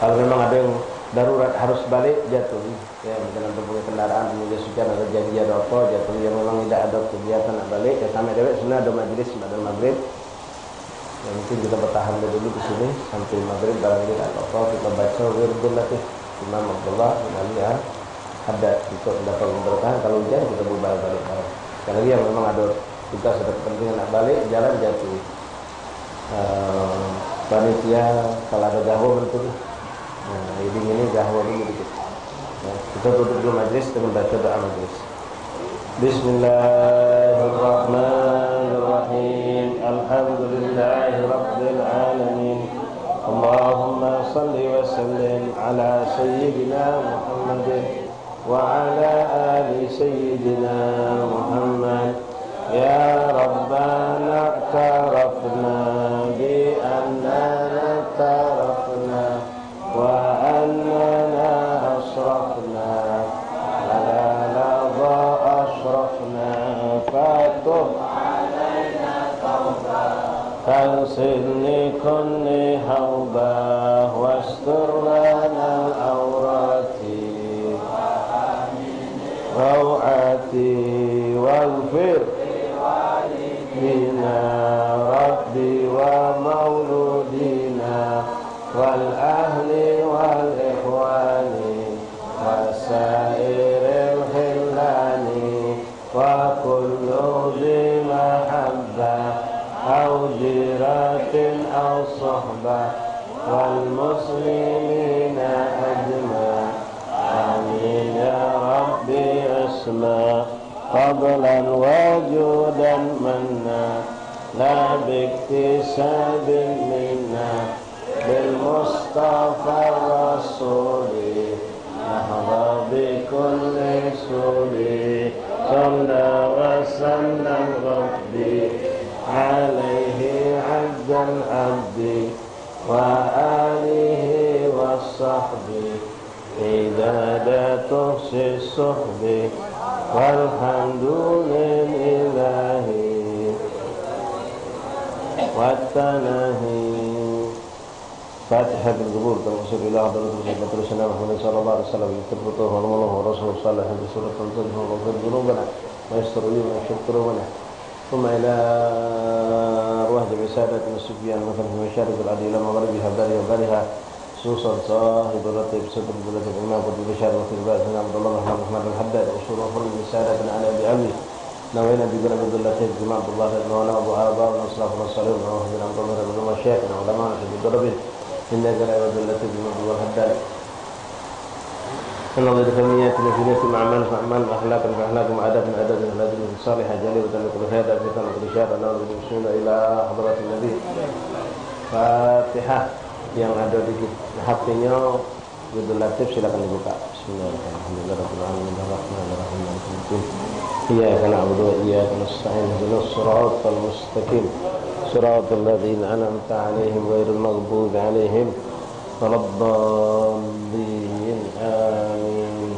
Kalau memang ada yang darurat harus balik, jatuh. Ya, dengan punya kendaraan, punya hujan ada janji ada apa, jatuh. Yang memang tidak ada kegiatan nak balik, ya sampai dewek sebenarnya ada majlis pada maghrib. Ya, mungkin kita bertahan dulu di sini sampai maghrib barangkali ada apa kita baca wirdul latif Imam Abdullah bin Ali Haddad untuk dapat memberkahan. Kalau hujan kita boleh balik. Sekali lagi yang memang ada tugas ada kepentingan nak balik, jalan jatuh. Panitia kalau ada gahwa bentuk. Nah, ini gahwa dulu dikit. Nah, kita tutup dulu majlis dengan baca doa majlis. Bismillahirrahmanirrahim. Alhamdulillahi rabbil alamin. Allahumma salli wa sallim ala sayyidina Muhammadin wa ala ali sayyidina Muhammad. Ya Rabbana tarafna bi annana tarafna wa annana asrafna ala ladha asrafna fatub alayna tawbah fansilni kunni hawbah wastur lana al-awrati rawati walfir bina rabbi wa mauludina wal ahli wal ikhwani wasairil khillani wa kullu zi mahabbah au jiratin au sohbah wal muslimina ajma amin ya rabbi asma fadlan wajudan manna la biktisabin minna bil mustafa rasuli nahda bi kulli suli salla wa sallam rabbi alaihi azzal abdi wa alihi wa sahbi idadatu sisuhbi walhamdulillahi wattanahi. Fatihah bil qubur termasuk ila hadratul Rasulullah sallallahu alaihi wasallam terputus wa rasul sallallahu alaihi wasallam wa dzunubana wa yastaghfiruna syukrana thumma ila ruh bisadat musbiyan wa fil masharib al adila maghribiha bariha susan sahibul ratib sadr bilad imam qad bishar wa fil ba'd Abdullah Muhammad al-Haddad syuruh fil bisadat ala abi ali nawayna bi Abdullah Imam Abdullah wa Abu Abba wa sallallahu alaihi wasallam wa Abdullah Syekh wa ulama fi Darabin إنك لا يود التي بمن هو الهداد Allah difahaminya tinafina fi ma'amal fa'amal akhlaqan fa'akhlaqan ma'adabin adabin adabin salihah jalil dan kullu hada fi tanah kullu syar ana muslimina ila hadratin nabi. Fatihah yang ada di HP-nya Abdul Latif silakan dibuka. Bismillahirrahmanirrahim. Iyyaka na'budu wa iyyaka nasta'in ihdinas siratal mustaqim. Siratal ladzina an'amta 'alaihim ghairil maghdubi 'alaihim waladdallin. Amin.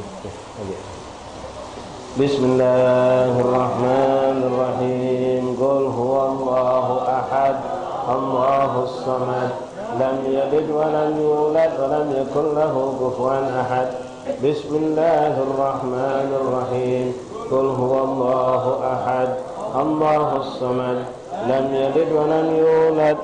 Bismillahirrahmanirrahim. Qul huwallahu ahad. Allahus samad. Lam yalid wa lam yulad wa lam yakul lahu kufuwan ahad. Bismillahirrahmanirrahim. Qul huwallahu ahad. Allahus samad. Lam yalid wa lam yulad.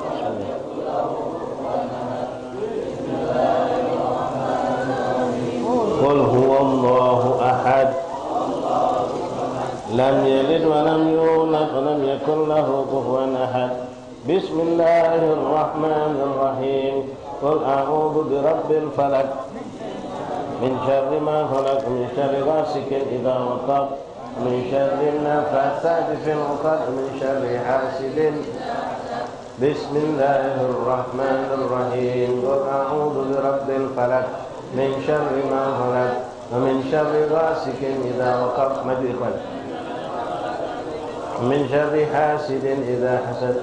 Qul huwallahu ahad. Lam yalid wa lam yulad wa lam yakul lahu kufuwan ahad. Bismillahirrahmanirrahim. Qul a'udzu birabbil falaq min syarri ma khalaq min syarri ghasikin idza waqab min syarri nafatsati fil 'uqad min syarri hasidin. Bismillahirrahmanirrahim. Qul a'udzu birabbil falaq min syarri ma khalaq wa min syarri ghasikin idza waqab min syarri hasidin idza hasad.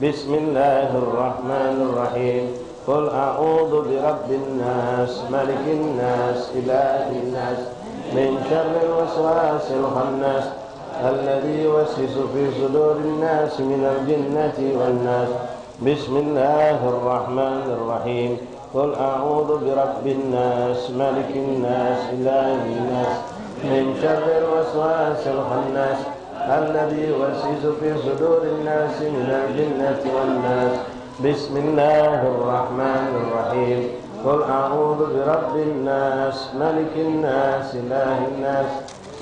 Bismillahirrahmanirrahim. Qul a'udzu birabbin nas malikin nas ilahin nas min syarril waswasil khannas alladzi yuwaswisu fi sudurin nas minal jinnati wan nas. Bismillahirrahmanirrahim. Qul a'udzu birabbin nas malikin nas ilahin nas min syarril waswasil khannas alladzi yuwaswisu fi sudurin nas minal jinnati wan nas. Bismillahirrahmanirrahim. Qul a'udzu birabbin nas malikin nas ilahin nas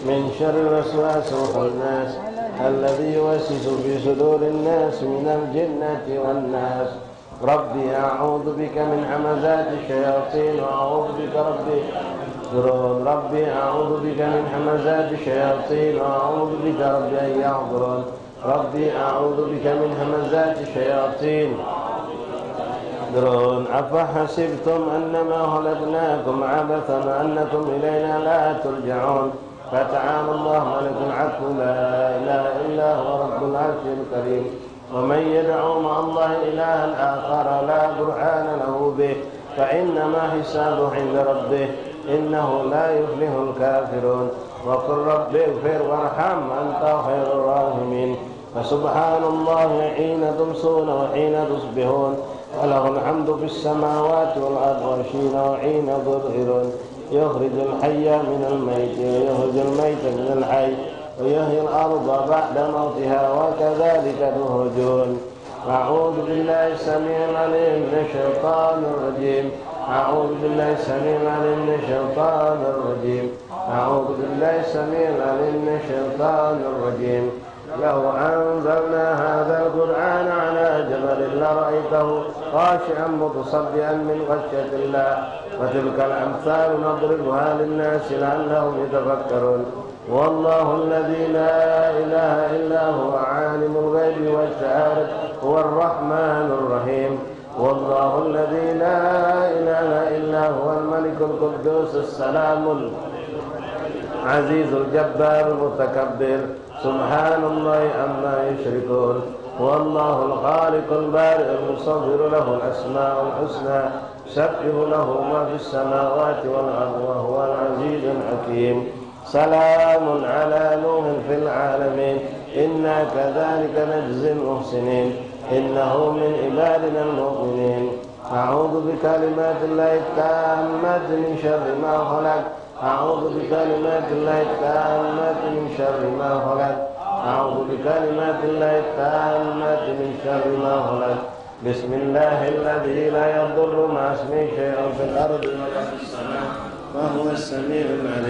min syarril waswasil khannas alladzi yuwaswisu fi sudurin nas minal jinnati wan nas. Rabbi a'udzu bika min hamazati syayatin wa a'udzu bika Rabbi a'udzu bika min hamazati syayatin wa a'udzu bika rabbi an yahdurun. Rabbi a'udzu bika min hamazati syayatin. Afa hasibtum annama khalaqnakum 'abathan wa annakum ilayna la turja'un. Fata'ala Allahu malikul 'adl la ilaha illa huwa rabbul 'arsyil karim. Wa man yad'u ma'a Allahi ilahan akhara la burhana lahu bih fa innama hisabuhu 'inda rabbih innahu la yuflihul kafirun. Wa qul rabbi ighfir warham anta khairur rahimin. Fa subhanallahi hina tumsuna wa hina tusbihun wa lahul hamdu fis samawati wal ardi wa hina wa hina tudhirun. Yukhrijul hayya minal mayyiti wa yukhrijul mayyita minal hayy wa yuhyil arda ba'da mawtiha wa kadzalika tukhrijun. A'udzu billahi samii'il 'aliim minasy syaithaanir rajiim. أعوذ بالله السميع العليم من الشيطان الرجيم. أعوذ بالله السميع العليم من الشيطان الرجيم. لو أنزلنا هذا القرآن على جبل لرأيته خاشعا متصدعا من خشية الله. وتلك الأمثال نضربها للناس لعلهم يتفكرون. والله الذي لا إله إلا هو عالم الغيب والشهادة هو الرحمن الرحيم. والله الذي لا إله إلا هو الملك القدوس السلام العزيز الجبار المتكبر. سبحان الله عما يشركون. والله الخالق البارئ المصور له الأسماء الحسنى يسبح له ما في السماوات والأرض وهو العزيز الحكيم. سلام على نوح في العالمين إنا كذلك نجزي المحسنين إنه من عبادنا المؤمنين. أعوذ بكلمات الله التامات من شر ما خلق. أعوذ بكلمات الله التامات من شر ما خلق. أعوذ بكلمات الله التامات من شر ما خلق. بسم الله الذي لا يضر مع اسمه شيء في الأرض ولا في السماء وهو السميع العليم.